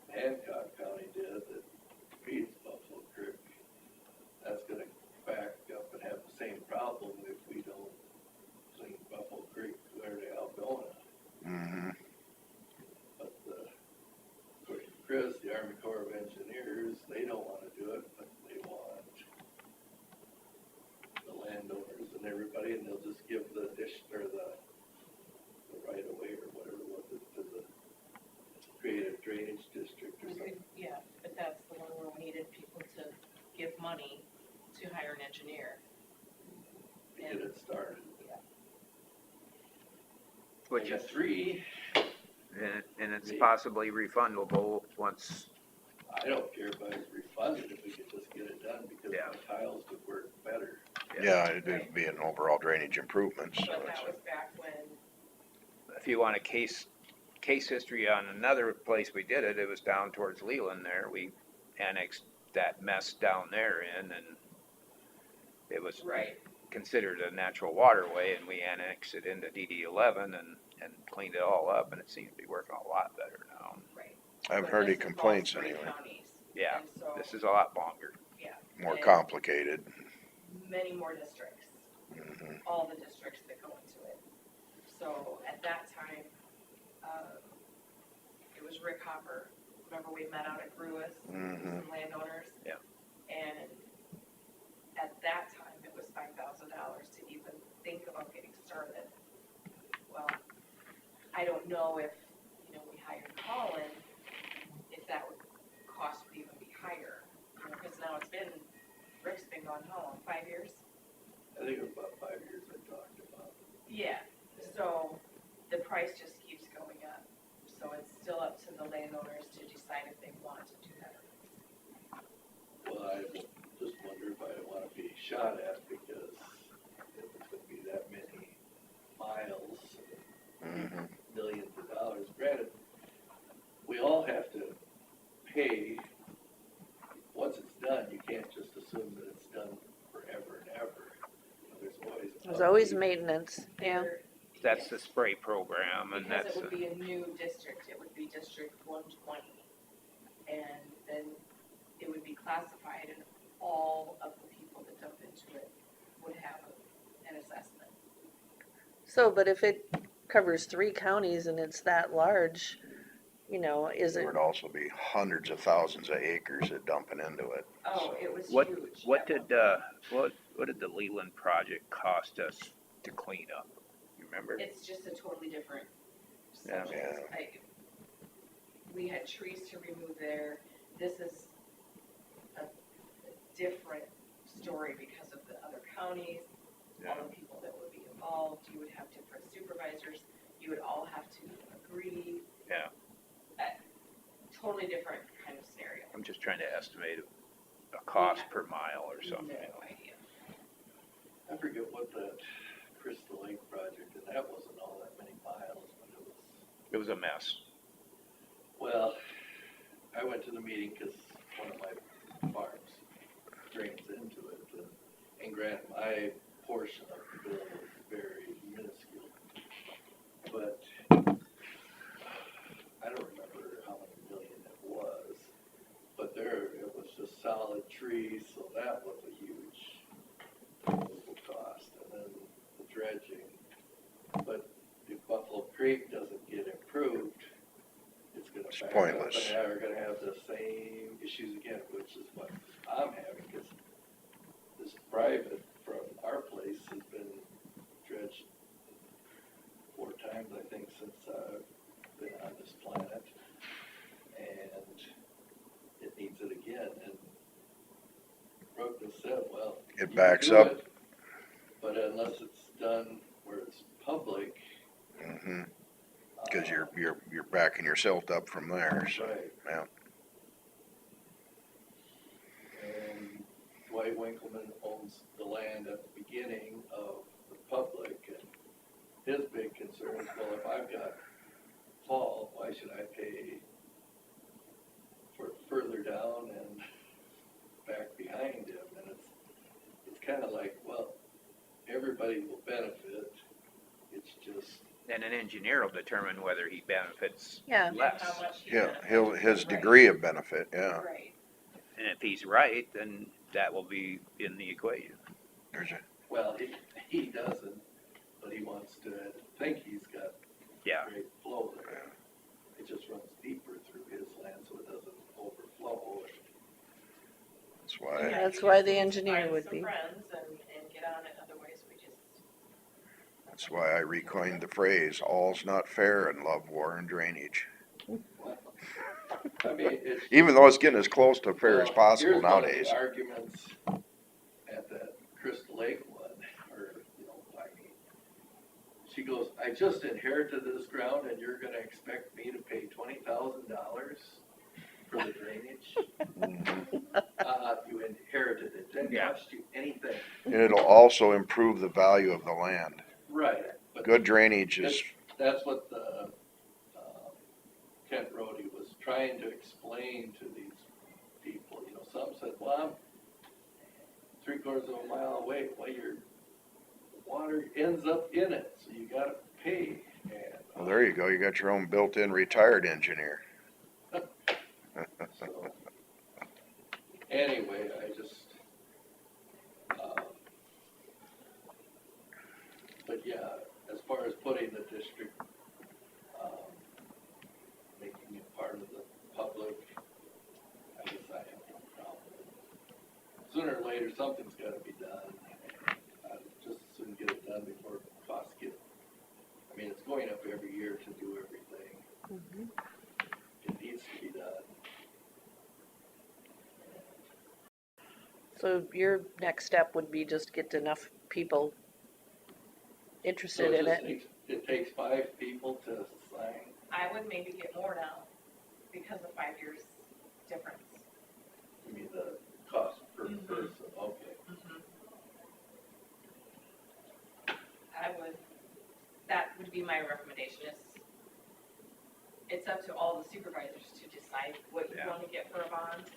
Hancock County did that feeds Buffalo Creek, that's going to back up and have the same problem if we don't clean Buffalo Creek clear to Algona. Mm-hmm. But according to Chris, the Army Corps of Engineers, they don't want to do it, but they want the landowners and everybody, and they'll just give the dish or the right of way or whatever was it to the creative drainage district or something. Yeah, but that's the one where we needed people to give money to hire an engineer. To get it started. Which I got is, 3. and it's possibly refundable once, I don't care if I was refunded if we could just get it done because Yeah. the tiles would work better. Yeah, it'd be an overall drainage improvement, so But it's, that was back when, if you want a case history on another place we did it, it was down towards Leland there. We annexed that mess down there in, and it was right, considered a natural waterway, and we annexed it into DD 11 and cleaned it all up, and it seems to be working a lot better now. right. I haven't But heard any this involves complaints 3 anyway. counties, Yeah, and so this is a lot longer. More and complicated. many more districts, Mm-hmm. all the districts that go into it. So at that time, it was Rick Hopper. Remember we met out at Gruis, Mhm. some landowners? Yeah. And at that time, it was $5,000 to even think about getting started. Well, I don't know if, we hired Colin, if that would cost would even be higher. Because now Rick's been gone how long, 5 years? I think it was about 5 years I talked about. Yeah, so the price just keeps going up. So it's still up to the landowners to decide if they want to do shot at because if it's gonna be that many miles, Mhm. millions of dollars, granted, we all have to pay, once it's done, you can't just assume that it's done forever and ever. You know, There's always upkeep. maintenance, yeah. There- That's yes. the spray program, and Because that's, it would be a new district, it would be District 120. And then it would be classified and all of the people that dump into it would have an assessment. So, but if it covers 3 counties and it's that large, you know, is There it, would also be hundreds of thousands of acres that dumping into it. Oh, So, it was what, huge. what at did, one point. what did the Leland project cost us to clean up? You remember? It's just a totally different Yeah. subject. We had trees to remove there. This is a different story because of the other counties, all the people that would be involved. You would have different supervisors. You would all have to agree. Yeah. Totally different kind of scenario. I'm just trying to estimate a cost per mile or something. No idea. I forget what that Crystal Lake project, and that wasn't all that many miles, but it was, It was a mess. well, I went to the meeting because one of my farms drains into it, and granted, my portion of the bill was very minuscule. But I don't remember how many million it was, but it was just solid trees, so that was a huge cost. And then the dredging, but if Buffalo Creek doesn't get improved, it's gonna It's back up, pointless. and now we're gonna have the same issues again, which is what I'm having, because this private from our place has been dredged 4 times, I think, since I've been on this planet, and it needs it again, and Brooke has said, well, It you can backs do up. it, but unless it's done where it's public. Mhm. Cause you're backing yourself up from there, so, Right. yeah. And Dwight Winkleman owns the land at the beginning of the public, and his big concern is, well, if I've got fall, why should I pay for further down and back behind him? And it's kind of like, well, everybody will benefit, it's just, And an engineer will determine whether he benefits yeah, And less. how much he Yeah, his benefits. degree of benefit, yeah. Right. And if he's right, then that will be in the equation. There's a, well, he doesn't, but he wants to think he's got Yeah. great flow there. It just runs deeper through his land, so it doesn't overflow. that's why, Yeah, That's you why just the need to engineer find would some be. friends and get on it, otherwise we just. that's why I recoined the phrase, all's not fair in love, war, and drainage. Well, I mean, it's. Even though it's getting as close to fair as Well, possible here's one of nowadays. the arguments at that Crystal Lake one, or, I mean, she goes, I just inherited this ground and you're gonna expect me to pay $20,000 for the drainage? Mhm. You inherited it, didn't Yeah. cost you anything. And it'll also improve the value of the land. Right. But Good drainage is, that's what the, Kent Rhodey was trying to explain to these people, some said, well, I'm 3/4 of a mile away, well, your water ends up in it, so you gotta pay, and. well, there you go, you got your own built-in retired engineer. So, anyway, I just, but yeah, as far as putting the district, making it part of the public, I guess I have no problem. Sooner or later, something's gotta be done, and I'd just as soon get it done before costs get, I mean, it's going up every year to do everything. Mhm. It needs to be done. So your next step would be just get enough people interested in it. It takes 5 people to sign. I would maybe get more now because of 5 years difference. You mean the cost per Mhm. person, okay. would be my recommendation, it's up to all the supervisors to decide what you Yeah. wanna get for a bond.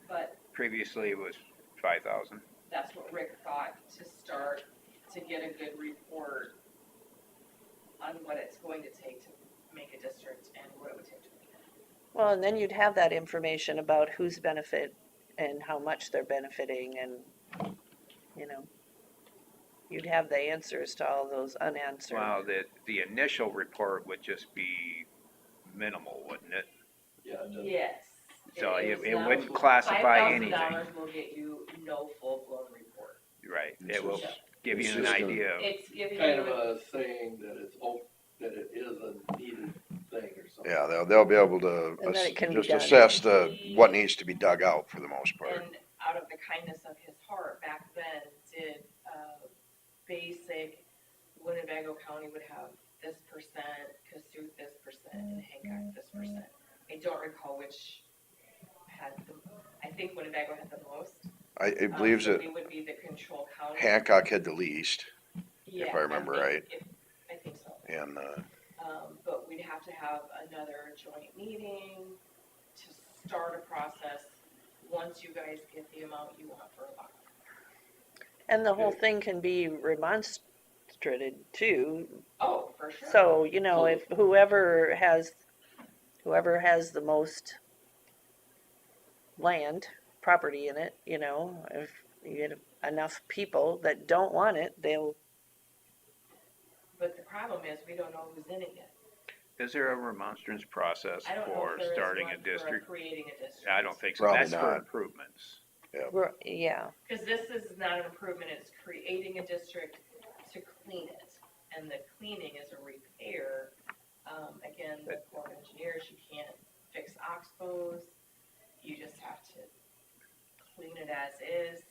But Previously it was 5,000. that's what Rick thought to start, to get a good report on what it's going to take to make a district and what it would take to clean it. Well, and then you'd have that information about who's benefit and how much they're benefiting and, you know, you'd have the answers to all those unanswered. Well, the initial report would just be minimal, wouldn't it? Yeah, it does. Yes. So is it not- wouldn't classify anything. $5,000 will get you no full-blown report. Right, It's it will just- give it's you an just a- idea. It's giving Kind you, of a saying that that it is a needed thing or something. Yeah, they'll be able to And then it can be just done. assess what needs to be dug out for the most part. and out of the kindness of his heart, back then, did, basic, Winnebago County would have this percent, Cassuth this percent, and Hancock this percent. I don't recall which had the, I think Winnebago had the most. I believe So that we would be the control county. Hancock had the least, Yeah, I remember think- I think so. and, But we'd have to have another joint meeting to start a process once you guys get the amount you want for a bond. And the whole thing can be remonstrated too. Oh, for sure. So, you know, if whoever has the most land, property in it, you know, if you get enough people that don't want it, they'll, But the problem is, we don't know who's in it yet. Is there a remonstrance process I don't know for if there is starting one a for district? creating a district. I don't think so. Probably That's for not. improvements. yeah. Because this is not an improvement, it's creating a district to clean it. And the cleaning is a repair. Again, the Corps of Engineers, you can't fix oxbows. You just have to clean it as is.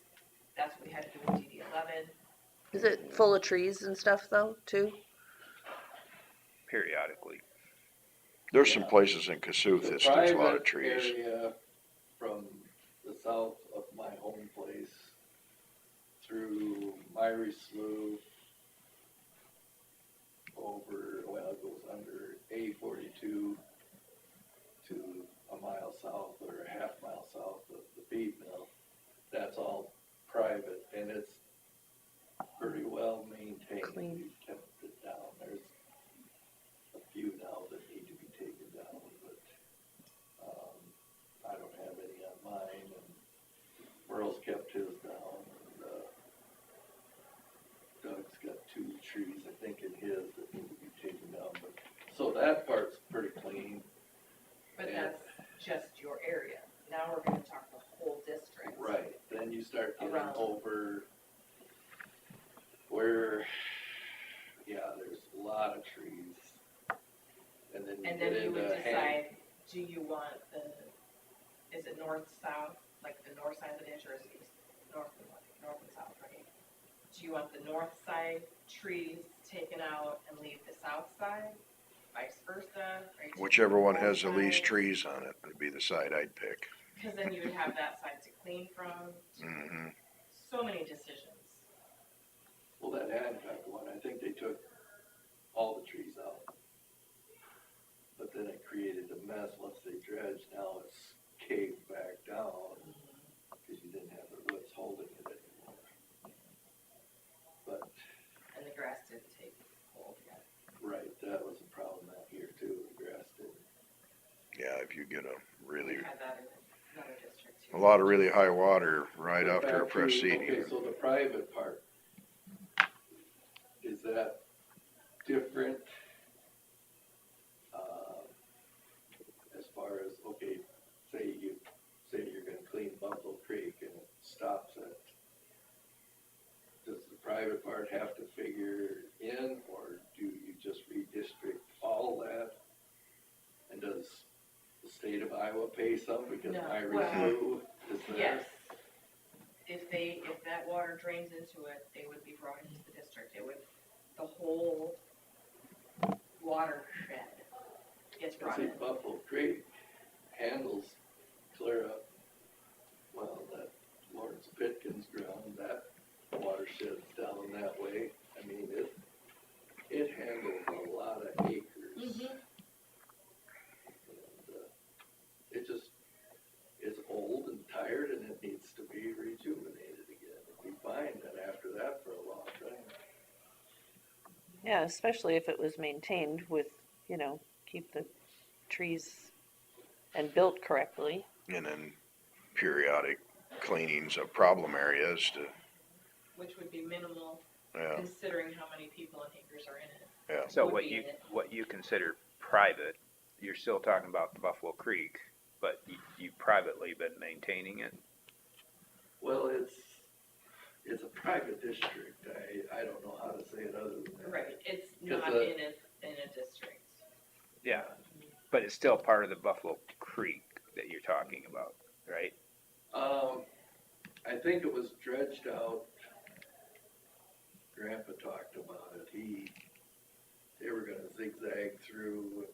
That's what we had to do with DD 11. Is it full of trees and stuff though, too? Periodically. there's some places in Cassuth The that there's a lot private of trees. area from the south of my home place through Myrie Slough over, well, it goes under A42 to a mile south or a half mile south of the feed mill. That's all private and it's pretty well maintained. Clean. We've kept it down. There's a few now that need to be taken down, but, I don't have any on mine, and Merle's kept his down, and, Doug's got 2 trees, I think, in his that need to be taken down, but, so that part's pretty clean. But Yeah. that's just your area. Now we're gonna talk the whole district. Right, then you start getting Around. over where, yeah, there's a lot of trees. And then you And get then you would into decide, do you want is it north-south, like the north side of the ditch, or is it east, north and south, right? Do you want the north side trees taken out and leave the south side, vice versa? Or you Whichever take one both has the least sides? trees on it would be the side I'd pick. Cause then you would have that side to clean from, Hmm. so many decisions. Well, that Hancock one, I think they took all the trees out. But then it created a mess once they dredged, now it's caved back down, because you didn't have the roots holding it anymore. But, And the grass didn't take hold yet. right, that was a problem out here too, the grass didn't. Yeah, if you get a really, We had that in another district too. a lot of really high water right But after a back fresh to- seeding. Okay, so the private part, is that different? As far as, okay, say you're gonna clean Buffalo Creek and it stops at, does the private part have to figure in, or do you just redistrict all that? And does the state of Iowa pay some because No, my well, review is there? Yes. If that water drains into it, they would be brought into the district. It would, the whole watershed gets I brought see in. Buffalo Creek handles clear up, well, that Lawrence Pitkins ground, that watershed's down that way. I mean, it Yeah, especially if it was maintained with, keep the trees and built correctly. And then periodic cleanings of problem areas to, Which would be minimal yeah, considering how many people and acres are in it. yeah. So Would what be you, in it. what you consider private, you're still talking about the Buffalo Creek, but you've privately been maintaining it? Well, it's a private district. I don't know how to say it other than that. Right, it's 'Cause, not in a district. Yeah, but it's still part of the Buffalo Creek that you're talking about, right? I think it was dredged out. Grandpa talked about it. They were gonna zigzag through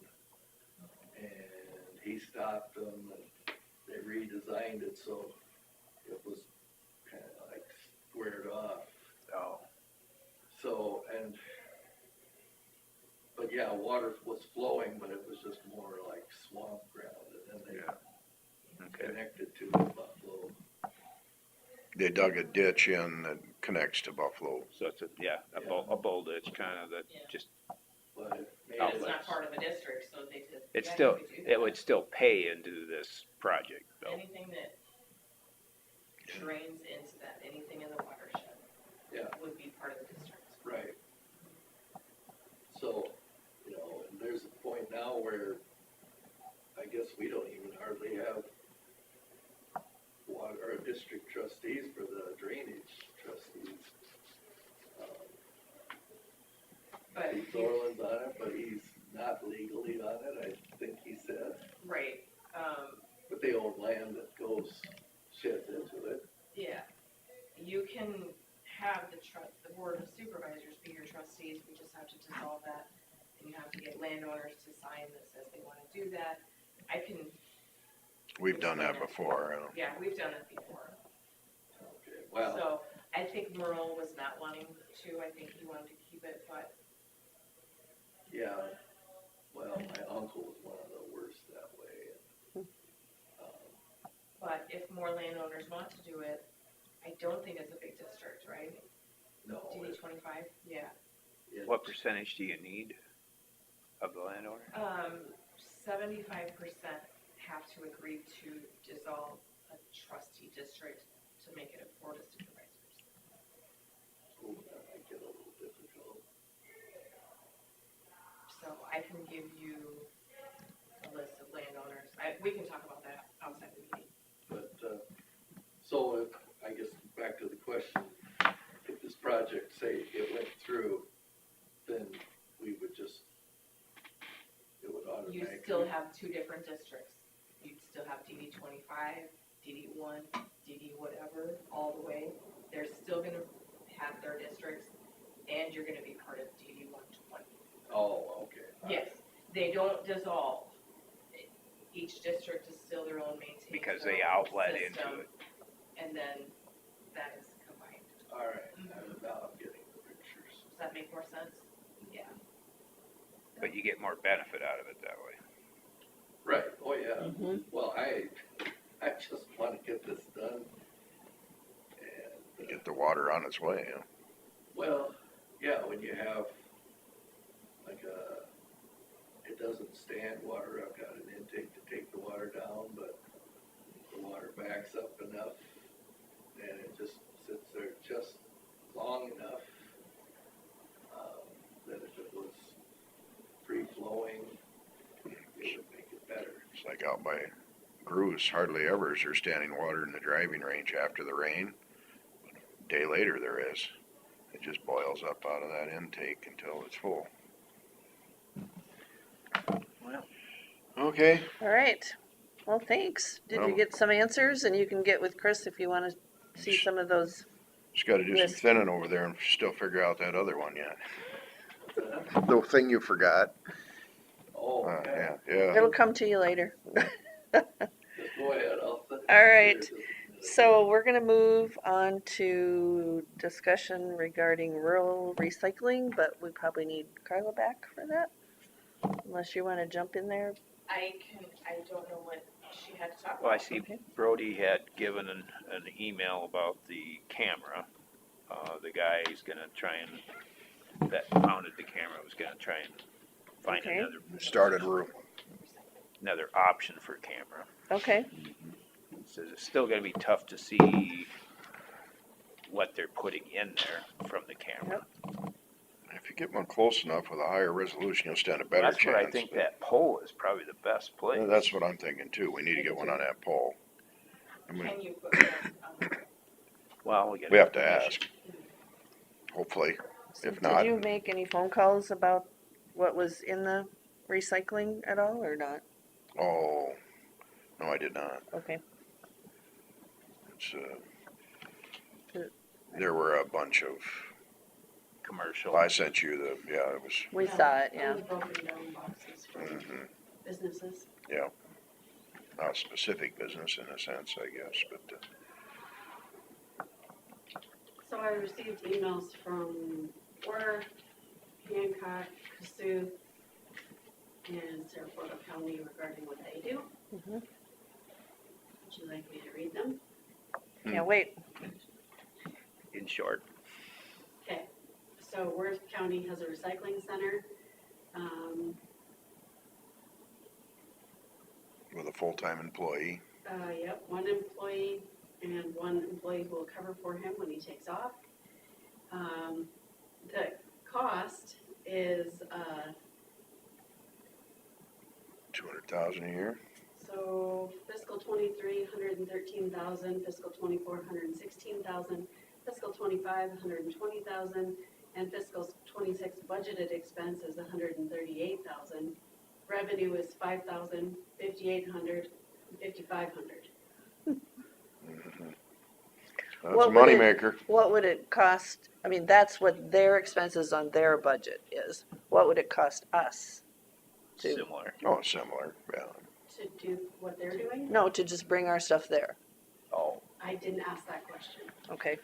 and he stopped them and they redesigned it so it was kinda like squared off. Oh, So, but yeah, water was flowing, but it was just more like swamp ground and then they okay. connected to the Buffalo. They dug a ditch in that connects to Buffalo. So it's a bowl ditch kind of that Yeah. just, But it made But it's it, not part of a district, so they could. it's yeah, still, you could do it that. would still pay into this project though. Anything that drains into that, anything in the watershed. Yeah. Would be part of the district. right. So, and there's a point now where I guess we don't even hardly have water, or district trustees for the drainage trustees. But Steve Thorland's on it, but he's not legally on it, I think he said. right, But they own land that sheds into it. yeah, you can have the board of supervisors be your trustees, we just have to dissolve that. And you have to get landowners to sign that says they wanna do that. We've done that before. Yeah, we've done it before. Okay, well, So, I think Merle was not wanting to, I think he wanted to keep it, but yeah, well, my uncle was one of the worst that way. But if more landowners want to do it, I don't think it's a big district, right? No, DD 25, yeah. What percentage do you need of the landowner? 75% have to agree to dissolve a trustee district to make it a board of supervisors. Oh, that might get a little difficult. So I can give you a list of landowners. We can talk about that outside the meeting. But, so if, I guess back to the question, if this project, say, it went through, then we would just, it would You automatically. still have two different districts. You'd still have DD 25, DD 1, DD whatever, all the way. They're still gonna have their districts, and you're gonna be part of DD 120. Oh, okay. Yes, they don't dissolve. Each district is still their own maintained. Because their they own outlet into system, it. And then that is combined. All right, now I'm getting the pictures. Does that make more sense? Yeah. But you get more benefit out of it that way. Right, oh, yeah. Mhm. Well, I just want to get this done. And, Get the water on its way. well, yeah, when you have like it doesn't stand water, I've got an intake to take the water down, but the water backs up enough and it just sits there just long enough that if it was free flowing, it would make it better. It's like out by Gru's, hardly ever is there standing water in the driving range after the rain. A day later there is. It just boils up out of that intake until it's full. Wow. Okay. All right. Well, thanks. Did you Well- get some answers? And you can get with Chris if you want to see some of those. Just gotta do some List. thinning over there and still figure out that other one yet. The thing you forgot. Oh, Yeah, yeah. It'll come to you later. Just go ahead, I'll. All right. So we're gonna move on to discussion regarding rural recycling, but we probably need Carla back for that. Unless you wanna jump in there. I don't know what she had to talk Well, I about. see Okay. Brody had given an email about the camera. The guy is gonna try and that mounted the camera was gonna try and find Okay. Started room. another option for camera. Okay, So it's still gonna be tough to see what they're putting in there from the camera. If you get one close enough with a higher resolution, you'll stand a better That's chance. where I think that pole is probably the best place. That's what I'm thinking too. We need to get one on that pole. I mean, Can you put that on? Well, we gotta. we have to permission. ask. Hopefully. so If did not- you make any phone calls about what was in the recycling at all, or not? Oh, no, I did not. Okay, It's, there were a bunch of, Commercial. I sent you the, yeah, it was, we saw it, All yeah. the broken down boxes for mhm, businesses. not a specific business in a sense, I guess, but, So I received emails from Warner, Hancock, Cassuth, and Sarasota County regarding what they do. Mhm. Would you like me to read them? Yeah, wait, In short, Okay, so Worth County has a recycling center. with a full-time employee. Yep, one employee and one employee who will cover for him when he takes off. The cost is, 200,000 a year. so fiscal 23, 113,000, fiscal 24, 116,000, fiscal 25, 120,000, and fiscal 26 budgeted expense is 138,000. Revenue is 5,000, 5,800, 5,500. Mhm. That's What a would it- moneymaker. what would it cost, I mean, that's what their expenses on their budget is. What would it cost us? To- similar. Oh, similar, yeah. To do what they're doing? No, to just bring our stuff there. Oh, I didn't ask that question. Okay,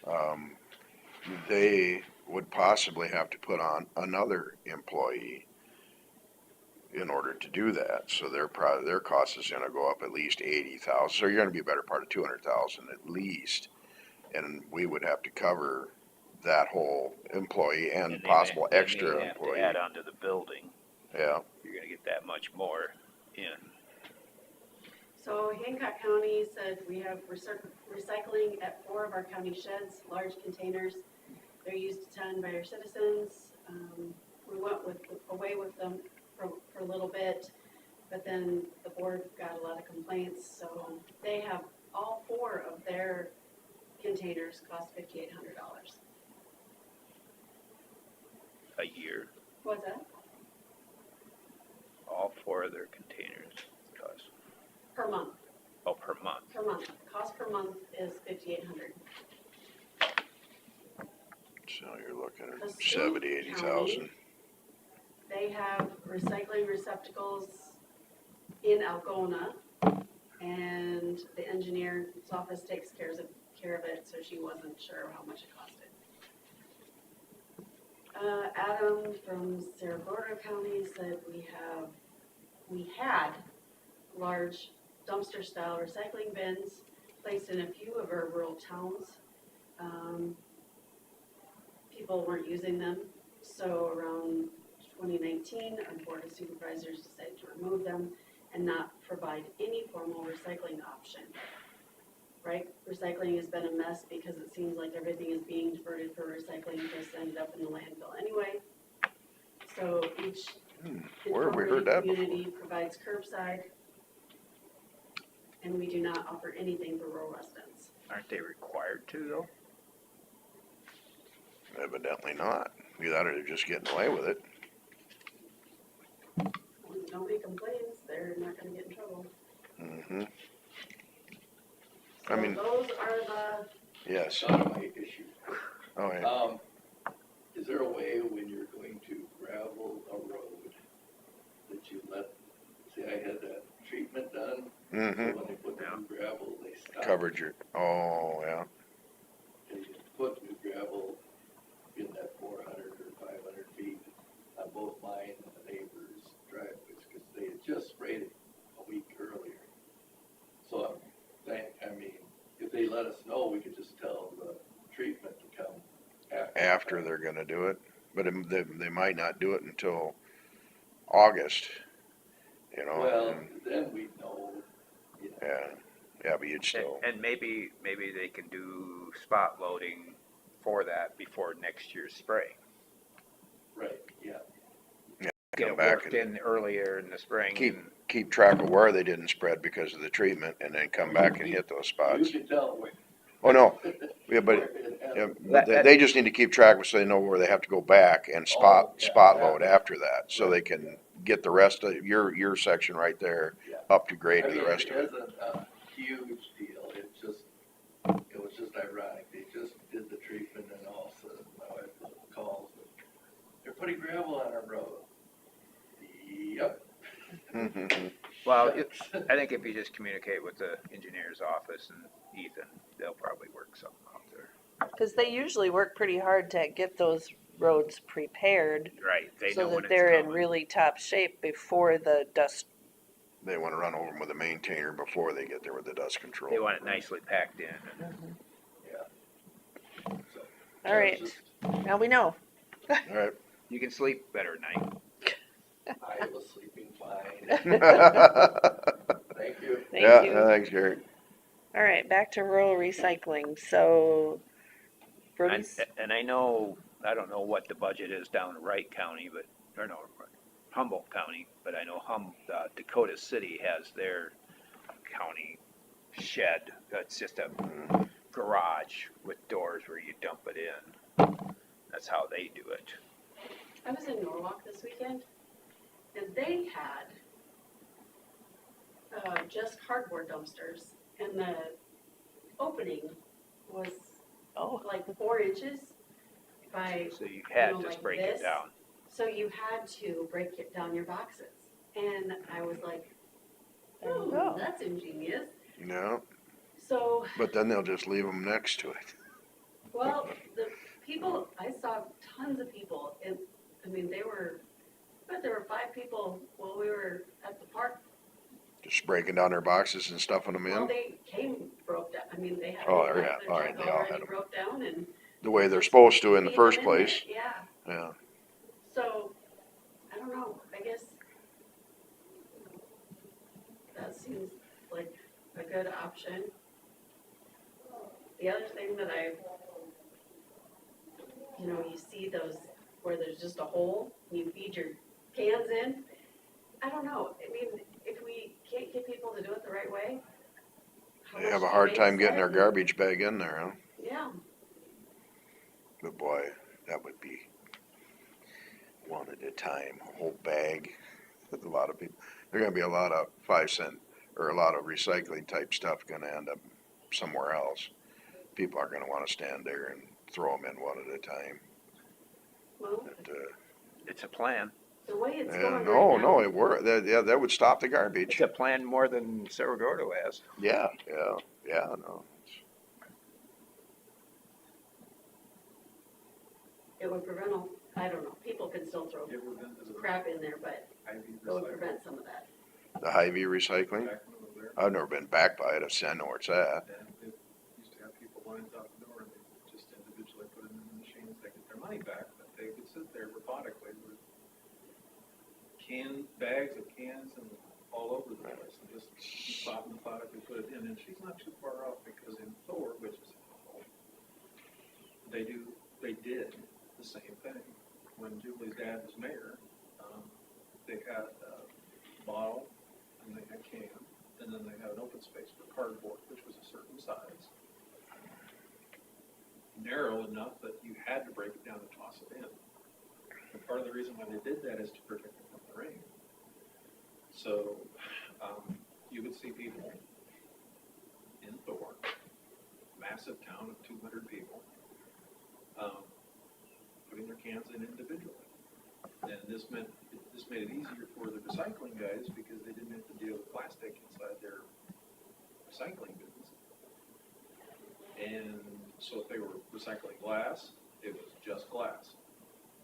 They would possibly have to put on another employee in order to do that. So their cost is gonna go up at least 80,000. So you're gonna be a better part of 200,000 at least. And we would have to cover that whole employee and they may- possible they may extra have to employee. add on to the building. Yeah, You're gonna get that much more in. So Hancock County said we have recycling at 4 of our county sheds, large containers. They're used a ton by our citizens. We went away with them for a little bit, but then the board got a lot of complaints, so they have all 4 of their containers cost $5,800. A year, What's that? all 4 of their containers cost, Per month, per month. per month. Cost per month is $5,800. so you're looking at Cassuth 70, 80,000. County, they have recycling receptacles in Algona, and the engineer's office takes care of it, so she wasn't sure how much it costed. Adam from Sarasota County said we had large dumpster-style recycling bins placed in a few of our rural towns. People weren't using them, so around 2019, our Board of Supervisors decided to remove them and not provide any formal recycling option. Right? Recycling has been a mess because it seems like everything is being diverted for recycling, just ended up in the landfill anyway. So each Where have we heard that before? community provides curbside, and we do not offer anything for rural residents. Aren't they required to though? Evidently not. Either they're just getting away with it. When nobody complains, they're not gonna get in trouble. Mm-hmm. So I mean- those are the, Yes. That's not my issue. Oh, yeah. Is there a way when you're going to gravel a road that you see, I had that treatment done, so Mm-hmm. when they put the new gravel, they stop. Covered your, oh, yeah. And you put new gravel in that 400 or 500 feet on both mine and the neighbor's driveways, because they had just sprayed it a week earlier. So if they let us know, we could just tell the treatment to come after. After they're gonna do it. But they might not do it until August, you know? Well, and- then we know, you know. Yeah, but you'd still, And maybe they can do spot loading for that before next year's spray. Right, yeah. Get come it back worked and in earlier in the spring and keep track of where they didn't spread because of the treatment and then come back and hit those spots. You can tell when. Oh, no, yeah, but, where it yeah, happened. but they just need to keep track so they know where they have to go back and Oh, yeah, spot that- load after that. So they right. can get the rest of your section right there Yeah. up to I grade to mean, the rest of it. isn't a huge deal, it was just ironic, they just did the treatment and all of a sudden, now I have calls, they're putting gravel on our road. Yep. well, Shucks. I think if you just communicate with the engineer's office and Ethan, they'll probably work something out there. Because they usually work pretty hard to get those roads prepared Right, they know so when that it's they're in coming. really top shape before the dust. They wanna run over them with a maintainer before they get there with the dust control. They want it nicely packed in. Yeah. So, All that was right, just- now we know. All right. You can sleep better at night. I was sleeping fine, Yeah, thank you. Thank you. thanks, Gary. All right, back to rural recycling. So, Brody's, And I know, I don't know what the budget is down in Wright County, but, or no, Humboldt County, but I know Dakota City has their county shed. That's just a garage with doors where you dump it in. That's how they do it. I was in Norwalk this weekend, and they had just cardboard dumpsters, and the opening was oh, like 4 inches by, So you had know, to like break this. it down. so you had to break it down your boxes. And I was like, there you oh, go. that's ingenious. No, So, but then they'll just leave them next to it. well, the people, I saw tons of people, and, I mean, but there were 5 people while we were at the park. Just breaking down their boxes and stuffing them Well, in, they broke down, I mean, they had, Oh, their yeah, all right, truck they all had already them. broke down and. the way they're supposed to in the leave first them in there. place. Yeah, Yeah, so, I don't know, I guess that seems like a good option. The other thing that you see those where there's just a hole, and you feed your cans in. I don't know, I mean, if we can't get people to do it the right way. how they much have a do hard they time getting their decide? garbage bag in there, huh? Yeah, But boy, that would be one at a time, a whole bag. A lot of people, there are gonna be a lot of 5 cent or a lot of recycling type stuff gonna end up somewhere else. People aren't gonna wanna stand there and throw them in one at a time. well, But, It's a plan. the way it's yeah, going right no, now. it worked. That would stop the It's garbage. a plan more than Cerro Gordo has. Yeah, no. It would prevent, I don't know, people can still throw You ever been to the crap in there, but Ivy it would recycle prevent some of that. The Hy-Vee recycling, back when I was there? I've never been back by it. I know where it's at. And it used to have people lined out the door, and they just individually put it in the machines, they get their money back, but they would sit there methodically with bags of cans and all over the place, and just methodically put it in, and she's not too far off, because in Thor, which is they did the same thing. When Julie's dad was mayor, they had a bottle, and they had can, and then they had an open space for cardboard, which was a certain size. Narrow enough that you had to break it down and toss it in. And part of the reason why they did that is to protect it from the rain. So, you would see people in Thor, massive town of 200 people, putting their cans in individually. And this made it easier for the recycling guys because they didn't have to deal with plastic inside their recycling bins. And so if they were recycling glass, it was just glass.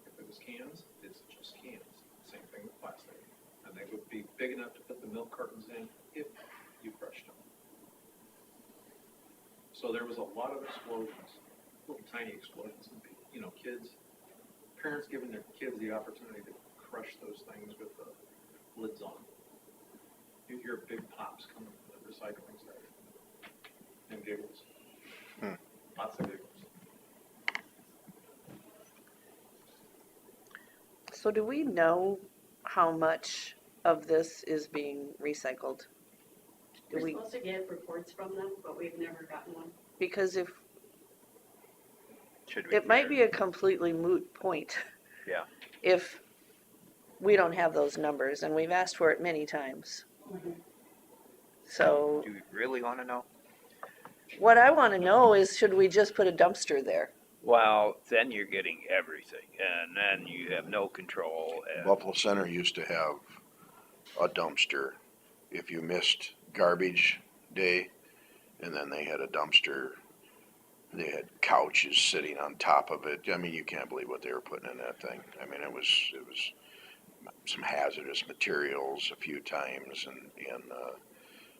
If it was cans, it's just cans. Same thing with plastic. And they would be big enough to put the milk cartons in if you crushed them. So there was a lot of explosions, little tiny explosions, and kids, parents giving their kids the opportunity to crush those things with the lids on. You hear big pops coming from the recycling station. And giggles. Lots of giggles. So do we know how much of this is being recycled? Do We're we, supposed to get reports from them, but we've never gotten one. because if, Should we? it might be a completely moot point. Yeah. If we don't have those numbers, and we've asked for it many times. So Do you really wanna know? what I wanna know is, should we just put a dumpster there? Well, then you're getting everything, and then you have no control, and Buffalo Center used to have a dumpster if you missed garbage day, and then they had a dumpster. They had couches sitting on top of it. I mean, you can't believe what they were putting in that thing. I mean, it was some hazardous materials a few times, and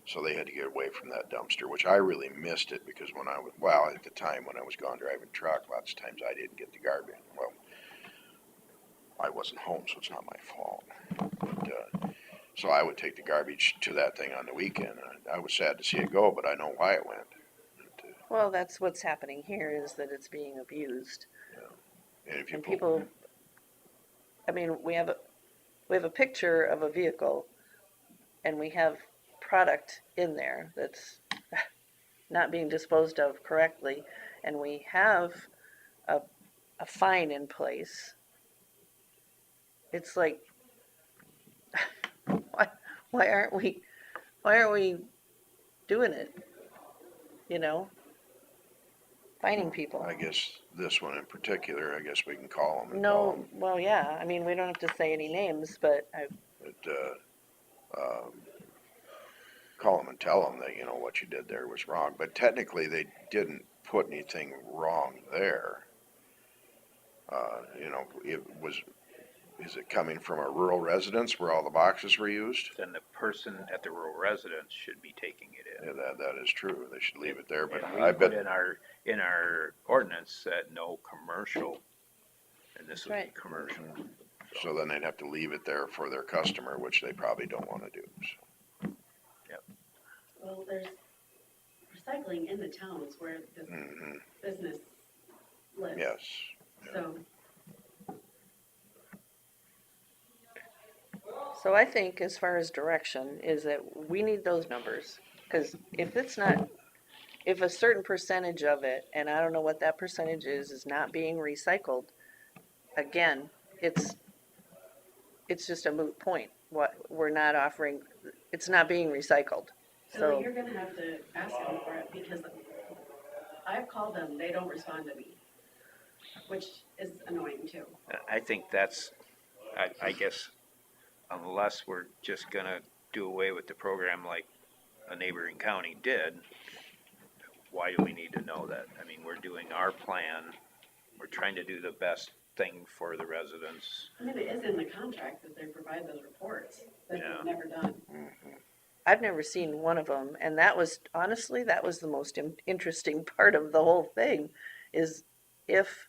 so they had to get away from that dumpster, which I really missed it because when I was, well, at the time when I was gone driving truck, lots of times I didn't get the garbage. Well, I wasn't home, so it's not my fault. But, so I would take the garbage to that thing on the weekend. I was sad to see it go, but I know why it went. Well, that's what's happening here, is that it's being abused. And if you And put- people, I mean, we have a picture of a vehicle, and we have product in there that's not being disposed of correctly, and we have a fine in place. It's like, why aren't we doing it? You know, fining people. I guess this one in particular, I guess we can call them and tell No, them. well, yeah. I mean, we don't have to say any names, but Call them and tell them that, you know, what you did there was wrong. But technically, they didn't put anything wrong there. You know, is it coming from a rural residence where all the boxes were used? then the person at the rural residence should be taking it in. Yeah, that is true. They should leave it there, but And we I put bet, in our ordinance that no commercial, and this That's would be right. commercial. so then they'd have to leave it there for their customer, which they probably don't wanna do. Well, there's recycling in the towns where the Mhm. business lives. Yes. so I think as far as direction is that we need those numbers. Because if it's not, if a certain percentage of it, and I don't know what that percentage is not being recycled, again, it's just a moot point. What we're not offering, it's not being recycled. So So, you're gonna have to ask them for it because I've called them, they don't respond to me, which is annoying too. I think that's, I guess, unless we're just gonna do away with the program like a neighboring county did, why do we need to know that? I mean, we're doing our plan, we're trying to do the best thing for the residents. I mean, it is in the contract that they provide those reports that Yeah. they've never done. I've never seen one of them, and that was, honestly, that was the most interesting part of the whole thing, is if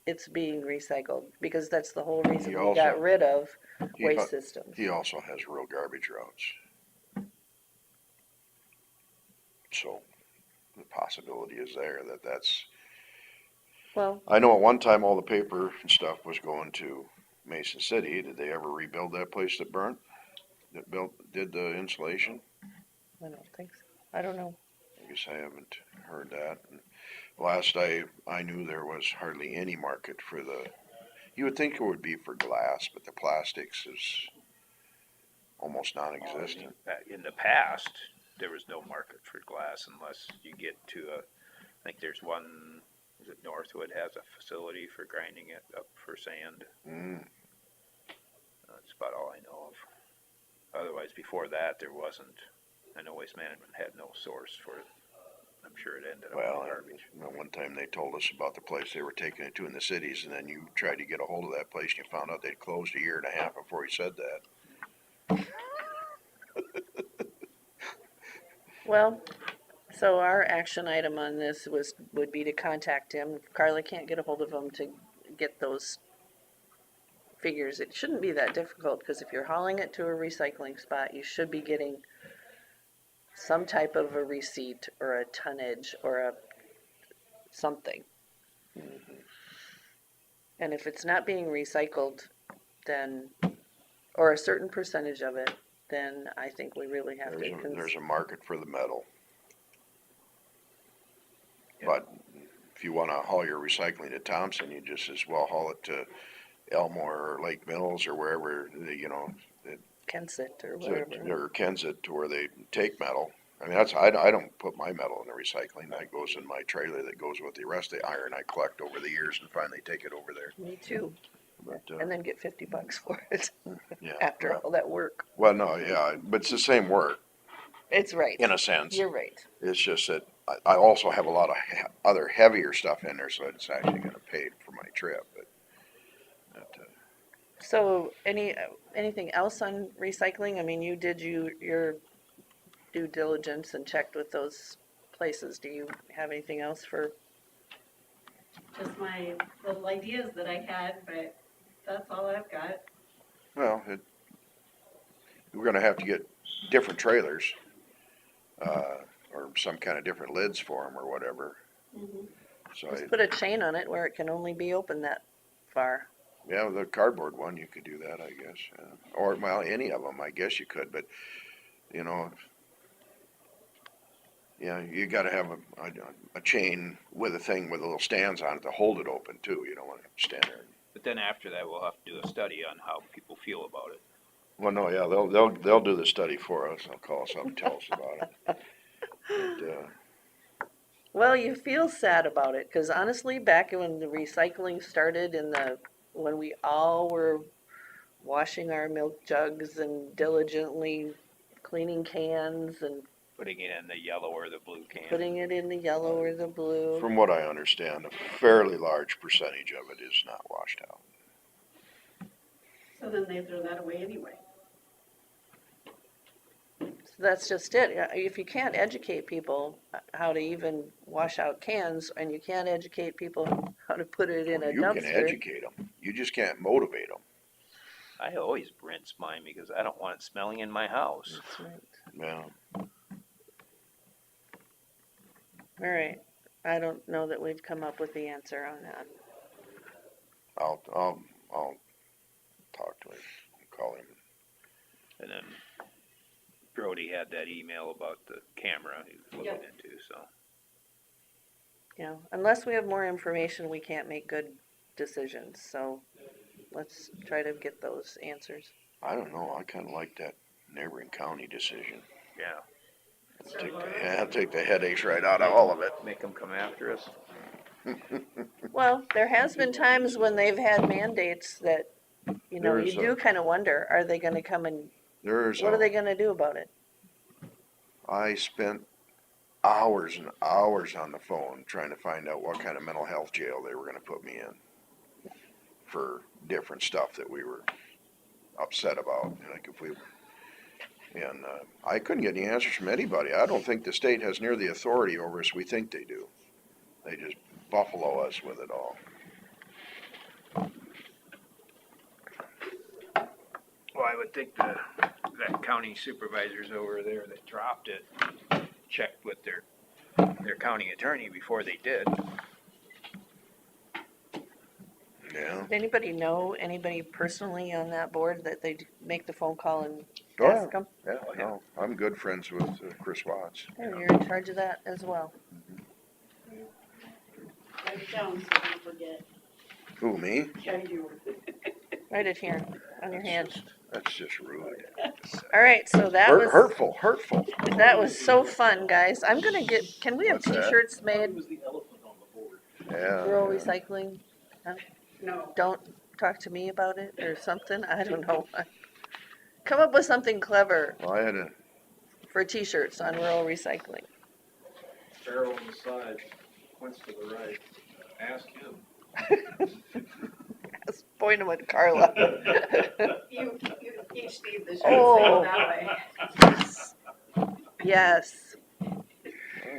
it's being recycled, because that's the whole reason He we got also- rid of He waste al- systems. He also has real garbage routes. So the possibility is there that's, Well, I know at one time all the paper and stuff was going to Mason City. Did they ever rebuild that place that burnt? That did the insulation? I don't think so. I don't know. I guess I haven't heard that. And last I knew there was hardly any market for you would think it would be for glass, but the plastics is almost non-existent. In the past, there was no market for glass unless you get to I think there's one, is it Northwood has a facility for grinding it up for sand. That's about all I know of. Otherwise, before that, there wasn't. I know Waste Management had no source for it. I'm sure it ended up Well, in garbage. one time they told us about the place they were taking it to in the cities, and then you tried to get a hold of that place, and you found out they'd closed a year and a half before he said that. Well, so our action item on this would be to contact him. If Carla can't get a hold of him to get those figures. It shouldn't be that difficult, because if you're hauling it to a recycling spot, you should be getting some type of a receipt or a tonnage or a something. And if it's not being recycled, then, or a certain percentage of it, then I think we really have to. There's a market for the metal. But if you wanna haul your recycling to Thompson, you just as well haul it to Elmore or Lake Mills or wherever, you know, Kensett or whatever. or Kensett, to where they take metal. I mean, I don't put my metal in the recycling. That goes in my trailer that goes with the rest of the iron I collect over the years and finally take it over there. Me too. But, And then get $50 for it yeah. after yeah. all that work. Well, no, yeah, but it's the same work It's right. in a sense. You're right. It's just that I also have a lot of other heavier stuff in there, so it's actually gonna pay for my trip, but. So anything else on recycling? I mean, you did your due diligence and checked with those places. Do you have anything else for? Just my little ideas that I had, but that's all I've got. Well, we're gonna have to get different trailers, or some kind of different lids for them or whatever. So, Just put a chain on it where it can only be opened that far. yeah, the cardboard one, you could do that, I guess. Or, well, any of them, I guess you could, but, you know, yeah, you gotta have a chain with a thing with little stands on it to hold it open too. You don't wanna stand there. But then after that, we'll have to do a study on how people feel about it. Well, no, yeah, they'll do the study for us. They'll call us up and tell us about it. But, Well, you feel sad about it, because honestly, back when the recycling started when we all were washing our milk jugs and diligently cleaning cans and Putting it in the yellow or the blue can. putting it in the yellow or the blue. from what I understand, a fairly large percentage of it is not washed out. So then they throw that away anyway. So that's just it. If you can't educate people how to even wash out cans, and you can't educate people how to put it in a You can dumpster. educate them. You just can't motivate them. I always rinse mine because I don't want it smelling in my house. That's right. Yeah. All right. I don't know that we've come up with the answer on that. I'll talk to him, call him. And then Brody had that email about the camera he was looking into, so. You know, unless we have more information, we can't make good decisions. So let's try to get those answers. I don't know. I kind of like that neighboring county decision. Yeah, Take the headaches right out of all of it. make them come after us. Well, there has been times when they've had mandates that, you know, There's you do kind of wonder, are they going to come and what are they going to do about it? I spent hours and hours on the phone trying to find out what kind of mental health jail they were going to put me in for different stuff that we were upset about. Like if we, and I couldn't get any answers from anybody. I don't think the state has near the authority over us we think they do. They just buffalo us with it all. Well, I would think that county supervisors over there that dropped it checked with their county attorney before they did. Yeah. Anybody know anybody personally on that board that they make the phone call and Oh, ask them? Yeah, no, I'm good friends with Chris Watts. And you're in charge of that as well. Write it down so I don't forget. Who, me? Yeah, you. Write it here on your hand. That's just rude. All right, so that was Hurtful. that was so fun, guys. I'm gonna get. Can we have What's that? T-shirts It made? was the elephant on the board. Yeah. Rural recycling. No. Don't talk to me about it or something. I don't know. Come up with something clever Well, I had a, for T-shirts on rural recycling. Arrow on the side, points to the right. Ask him. Just point them at Carla. You each need the shirt Oh. that way. Yes,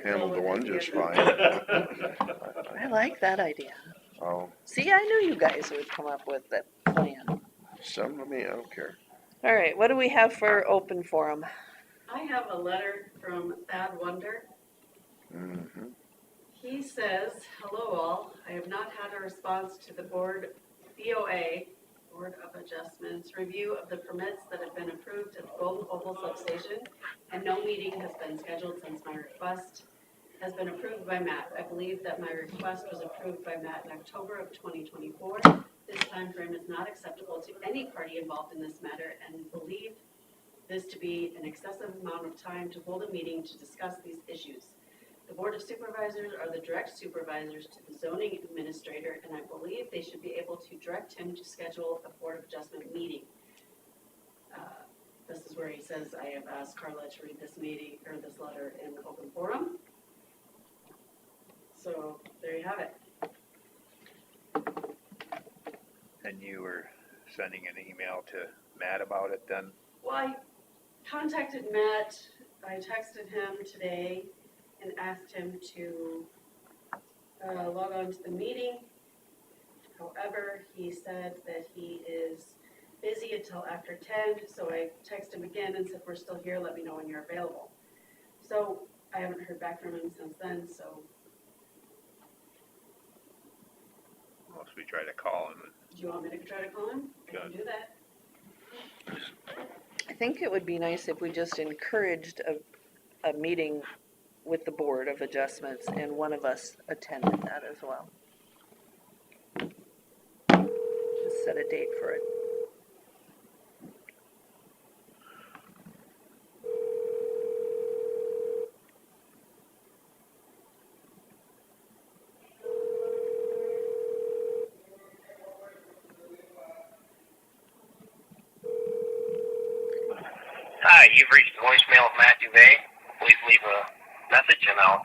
handled the one just fine. I like that idea. Oh, See, I knew you guys would come up with that plan. Some of me, I don't care. All right, what do we have for open forum? I have a letter from Thad Wonder. Mm-hmm. He says, hello all, I have not had a response to the BOA, Board of Adjustments, review of the permits that have been approved at the Golden Oval substation, and no meeting has been scheduled since my request has been approved by Matt. I believe that my request was approved by Matt in October of 2024. This time frame is not acceptable to any party involved in this matter, and believe this to be an excessive amount of time to hold a meeting to discuss these issues. The Board of Supervisors are the direct supervisors to the zoning administrator, and I believe they should be able to direct him to schedule a Board of Adjustment meeting. This is where he says, I have asked Carla to read this meeting, or this letter in open forum. So, there you have it. And you were sending an email to Matt about it then? Well, I contacted Matt, I texted him today and asked him to log on to the meeting. However, he said that he is busy until after 10, so I texted him again and said, we're still here, let me know when you're available. So I haven't heard back from him since then, so Unless we try to call him. do you want me to try to call him? I can Good. do that. I think it would be nice if we just encouraged a meeting with the Board of Adjustments and one of us attended that as well. Just set a date for it. Hi, you've reached the voicemail of Matt Duvay. Please leave a message and I'll...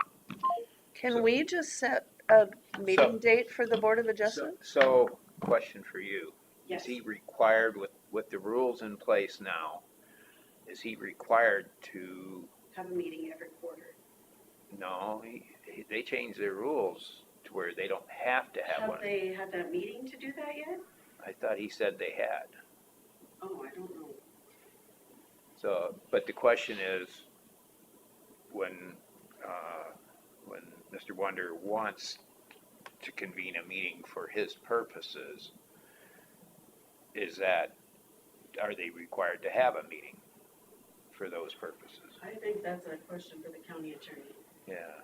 Can we just set a meeting date for the Board of Adjustments? So, question for you. Yes. Is he required, with the rules in place now, is he required to, Have a meeting every quarter. no, they changed their rules to where they don't have to have Have one. they had that meeting to do that yet? I thought he said they had. Oh, I don't know. So, but the question is, when Mr. Wonder wants to convene a meeting for his purposes, are they required to have a meeting for those purposes? I think that's a question for the county attorney. Yeah.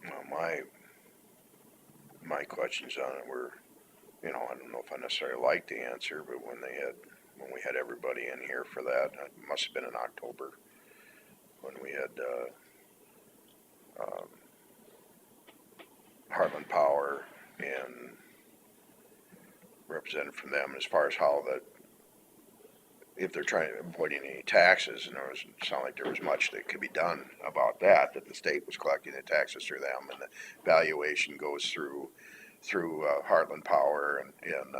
Well, my questions on it were, I don't know if I necessarily liked the answer, but when we had everybody in here for that, it must have been in October, when we had Heartland Power and represented from them as far as how that, if they're trying to avoid any taxes, and it sounded like there was much that could be done about that the state was collecting the taxes through them, and the valuation goes through Heartland Power, and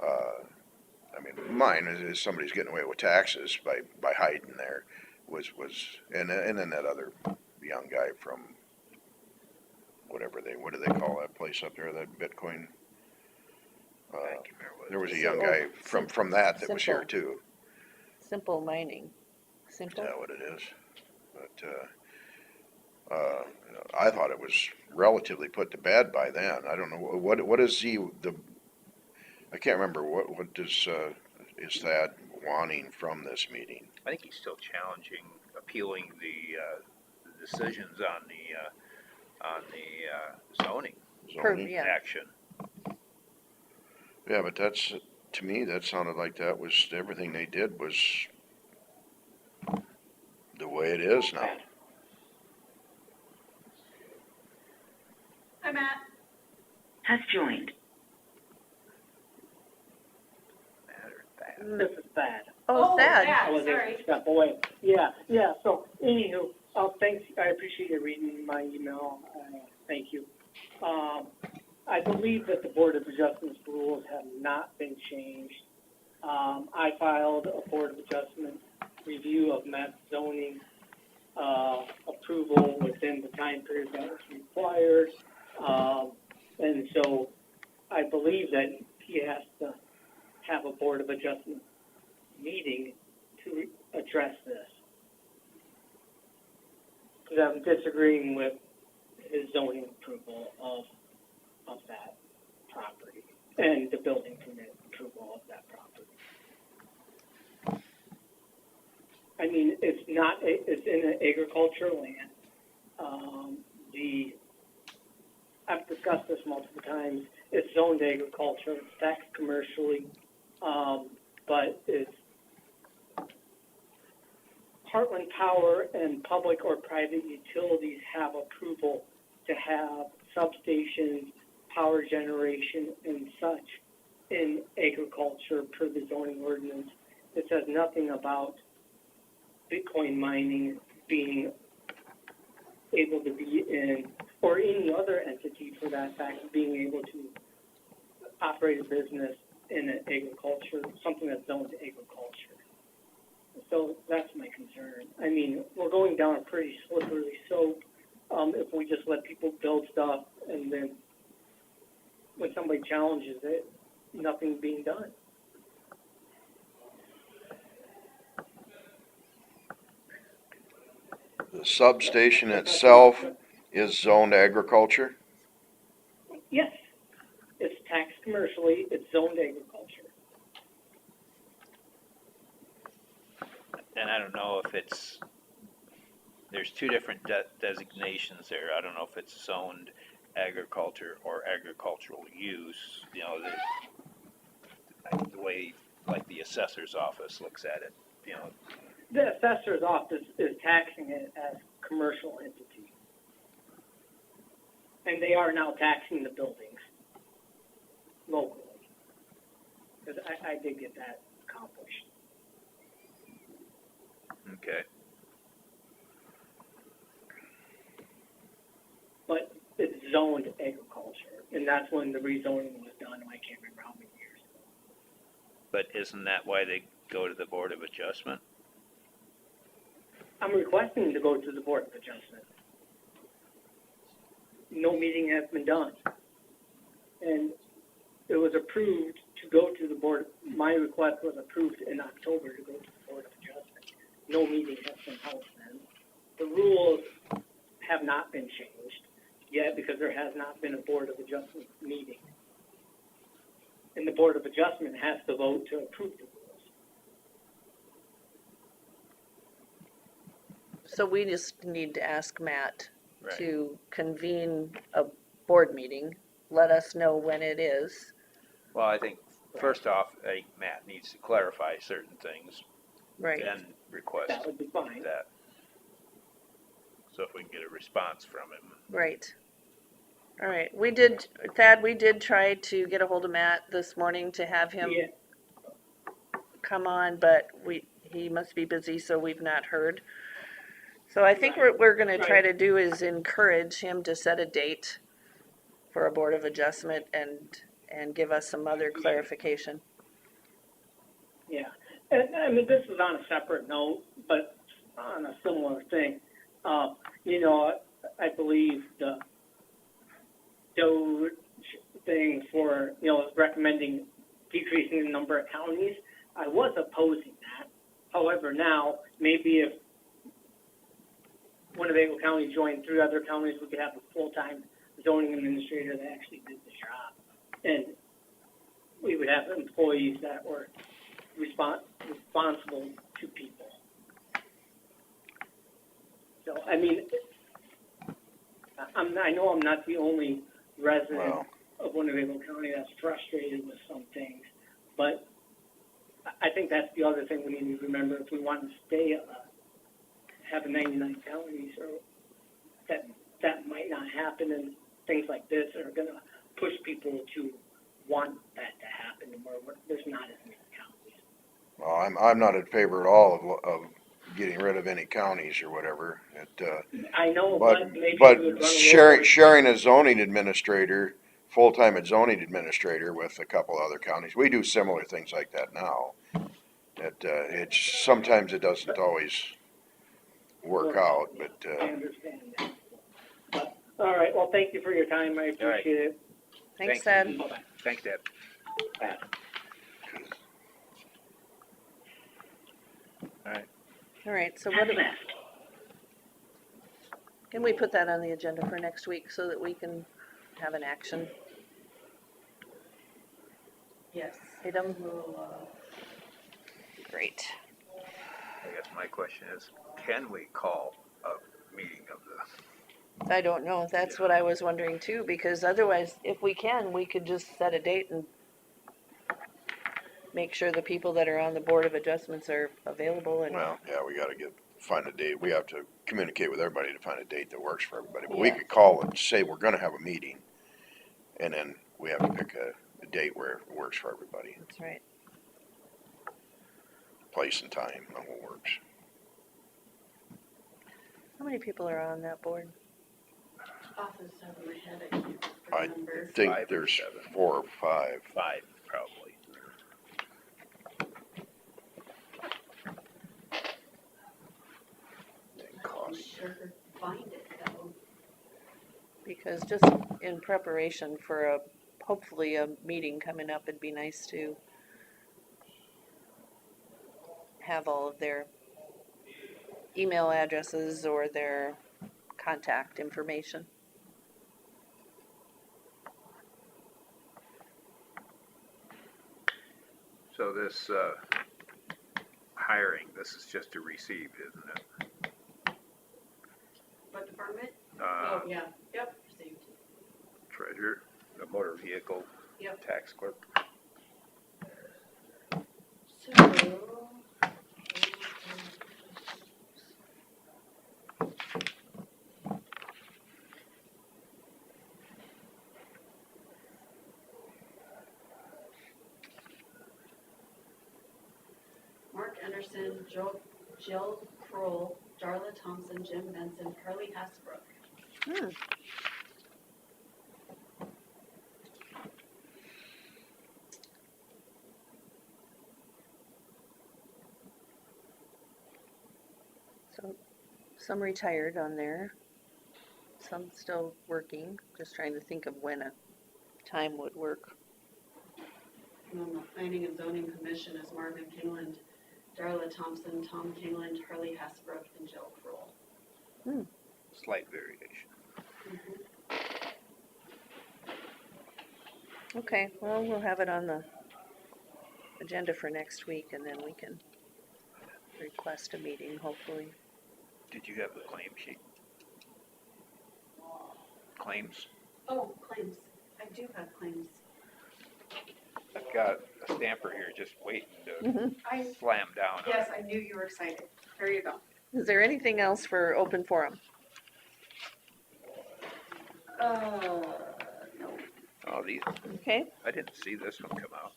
I mean, mine is somebody's getting away with taxes by hiding there, and then that other young guy from what do they call that place up there, that Bitcoin? I can't remember what There was a it young guy from that was here too. Simple mining. Is Simple? that what it is? But I thought it was relatively put to bed by then. I don't know what is I can't remember what does is that wanting from this meeting? I think he's still challenging, appealing the decisions on the zoning Zoning? Yeah. action. Yeah, but that's, to me, that sounded like that was, everything they did was the way it is now. Hi, Matt. Has joined. Matter that. This is bad. Oh, Thad. I was Sorry. able to step away. Yeah, so anywho, thanks, I appreciate you reading my email, thank you. I believe that the Board of Adjustments rules have not been changed. I filed a Board of Adjustment review of Matt's zoning, approval within the time period that was required. And so I believe that he has to have a Board of Adjustment meeting to address this. Because I'm disagreeing with his zoning approval of that property and the building permit approval of that property. I mean, it's not, it's in an agricultural land. I've discussed this multiple times, it's zoned agriculture, it's taxed commercially, but it's Heartland Power and public or private utilities have approval to have substations, power generation, and such in agriculture per the zoning ordinance. It says nothing about Bitcoin mining being able to be in, or any other entity for that fact, being able to operate a business in an agriculture, something that's zoned to agriculture. So that's my concern. I mean, we're going down a pretty slippery slope if we just let people build stuff and then when somebody challenges it, nothing's being done. The substation itself is zoned agriculture? Yes, it's taxed commercially, it's zoned agriculture. And I don't know if it's, there's two different designations there. I don't know if it's zoned agriculture or agricultural use, you know, the way, like the assessor's office looks at it, you know. The assessor's office is taxing it as commercial entity. And they are now taxing the buildings locally. Because I did get that accomplished. Okay. But it's zoned agriculture, and that's when the rezoning was done, I can't remember how many years ago. But isn't that why they go to the Board of Adjustment? I'm requesting to go to the Board of Adjustment. No meeting has been done. And it was approved to go to the board, my request was approved in October to go to the Board of Adjustment. No meeting has been held then. The rules have not been changed yet because there has not been a Board of Adjustment meeting. And the Board of Adjustment has to vote to approve the rules. So we just need to ask Matt Right. to convene a board meeting, let us know when it is. Well, I think, first off, I think Matt needs to clarify certain things, Right. then request That would be fine. that. So if we can get a response from him. Right. All right. We did, Thad, we did try to get a hold of Matt this morning to have him Yeah. come on, but he must be busy, so we've not heard. So I think what we're gonna try to do is encourage him to set a date for a Board of Adjustment and give us some other clarification. Yeah, and I mean, this is on a separate note, but on a similar thing. You know, I believe the DOGE thing for, you know, recommending decreasing the number of counties, I was opposing that. However, now, maybe if Winnebago County joined 3 other counties, we could have a full-time zoning administrator that actually did the job. And we would have employees that were responsible to people. So, I mean, I know I'm not the only resident of Winnebago County that's frustrated with some things, but I think that's the other thing we need to remember if we want to stay, having 99 counties, or that might not happen, and things like this are gonna push people to want that to happen where there's not as many counties. Well, I'm not in favor at all of getting rid of any counties or whatever. I know, but maybe we would But run a sharing a zoning administrator, full-time zoning administrator with a couple other counties. We do similar things like that now. Sometimes it doesn't always work out, but, I understand that. But, all right, well, thank you for your time, I appreciate it. Thanks, Thad. Bye-bye. Thanks, Deb. All right, so what do we? Can we put that on the agenda for next week so that we can have an action Yes. item? We'll, Great. I guess my question is, can we call a meeting of the, I don't know. That's what I was wondering too, because otherwise, if we can, we could just set a date and make sure the people that are on the Board of Adjustments are available and. Well, yeah, we gotta find a date. We have to communicate with everybody to find a date that works for everybody. But we Yeah. could call and say we're gonna have a meeting, and then we have to pick a date where it works for everybody. That's right. Place and time, that what works. How many people are on that board? off the top of my head, I can't I remember. think Five or there's seven? 4 or 5. 5, probably. And I can cost. sure find it though. Because just in preparation for hopefully a meeting coming up, it'd be nice to have all of their email addresses or their contact information. So this, hiring, this is just to receive, isn't it? What department? Uh, Oh, yeah, yep, received. treasurer, the motor vehicle, Yep. tax clerk. So. Mark Anderson, Jill Kroll, Darla Thompson, Jim Benson, Carly Hasbrook. Hmm. So some retired on there, some still working, just trying to think of when a time would work. And on the Planning and Zoning Commission is Marvin Kingland, Darla Thompson, Tom Kingland, Harley Hasbrook, and Jill Kroll. Slight variation. Okay, well, we'll have it on the agenda for next week and then we can request a meeting, hopefully. Did you have the claim sheet? Claims? Oh, claims. I do have claims. I've got a stamper here just waiting to Mhm. I, slam down on it. yes, I knew you were excited. There you go. Is there anything else for open forum? No. Oh, these, Okay, I didn't see this one come out.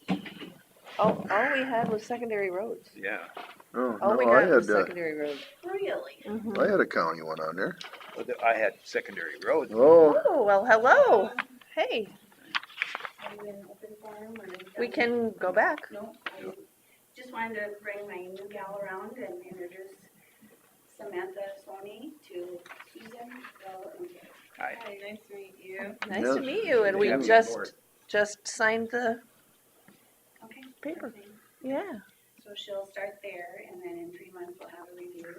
all we had was secondary roads. Yeah. Oh, All we no, I got was had, secondary roads. Really? I had a county one on there. I had secondary roads. Oh, Oh, well, hello. Hey, Are we in open forum or? we can go back. No, I just wanted to bring my new gal around and introduce Samantha Sony to Susan Bell and Gary. Hi. Hi, nice to meet you. Nice Yes. to meet you, and we Yeah, just signed the Okay. paper. Okay. Yeah, So she'll start there and then in 3 months we'll have a review.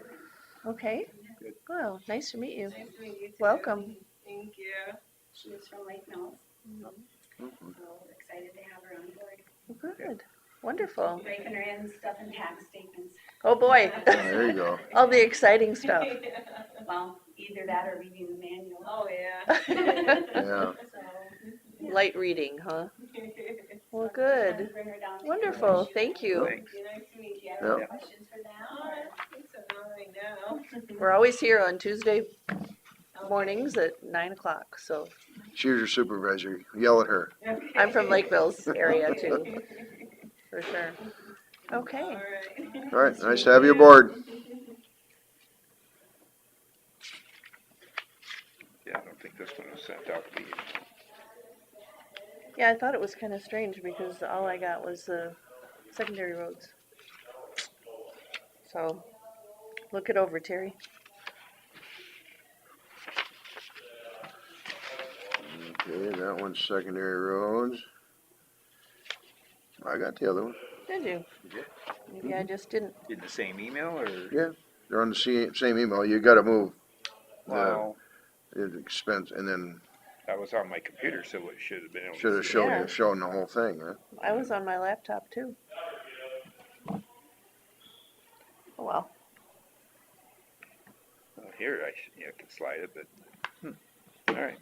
okay. Good. Well, nice to meet you. Nice to meet you too. Welcome. Thank you. She's from Lake Mills, mhm. so we're excited to have her on board. Good, wonderful. Breaking her in stuff and tax statements. Oh, boy. There you go. All the exciting stuff. Well, either that or reading the manual. Oh, yeah. Yeah. So. Light reading, huh? Well, So I just wanted good. to bring her down to Wonderful, introduce you. thank you. Thanks. Nice to meet Do you. you have any Yeah. questions for them? Oh, or- I think so, not right now. We're always here on Tuesday mornings at 9 o'clock, so She's your supervisor. Yell at her. I'm from Lakeville's area too, for sure. Okay, All right. All right, nice to have you aboard. Yeah, I don't think this one was sent out to me. yeah, I thought it was kind of strange because all I got was secondary roads. So, look it over, Terry. Okay, that one's secondary roads. I got the other one. Did you? Yeah. Maybe I just didn't. In the same email or? Yeah, they're on the same email. You gotta move Well, the expense, and then I was on my computer, so it should have been able to should have see. shown Yeah. you, shown the whole thing, huh? I was on my laptop too. Oh, well. Well, here, I can slide it, but, all right.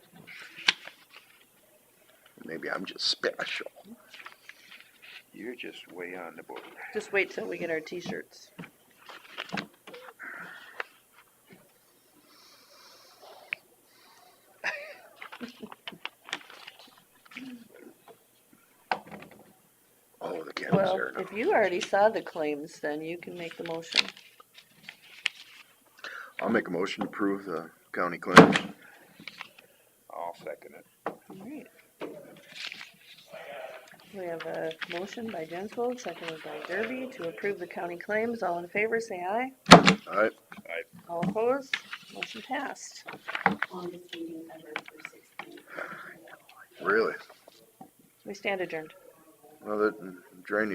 Maybe I'm just special. You're just way on the board. Just wait till we get our t-shirts. Oh, the cat's Well, there now. if you already saw the claims, then you can make the motion. I'll make a motion to approve the county claims. I'll second it. All right. We have a motion by Jensvold, seconded by Derby, to approve the county claims. All in favor, say aye. Alright, All opposed? Motion passed. Longest meeting ever for 16. really? We stand adjourned. Well, that drainage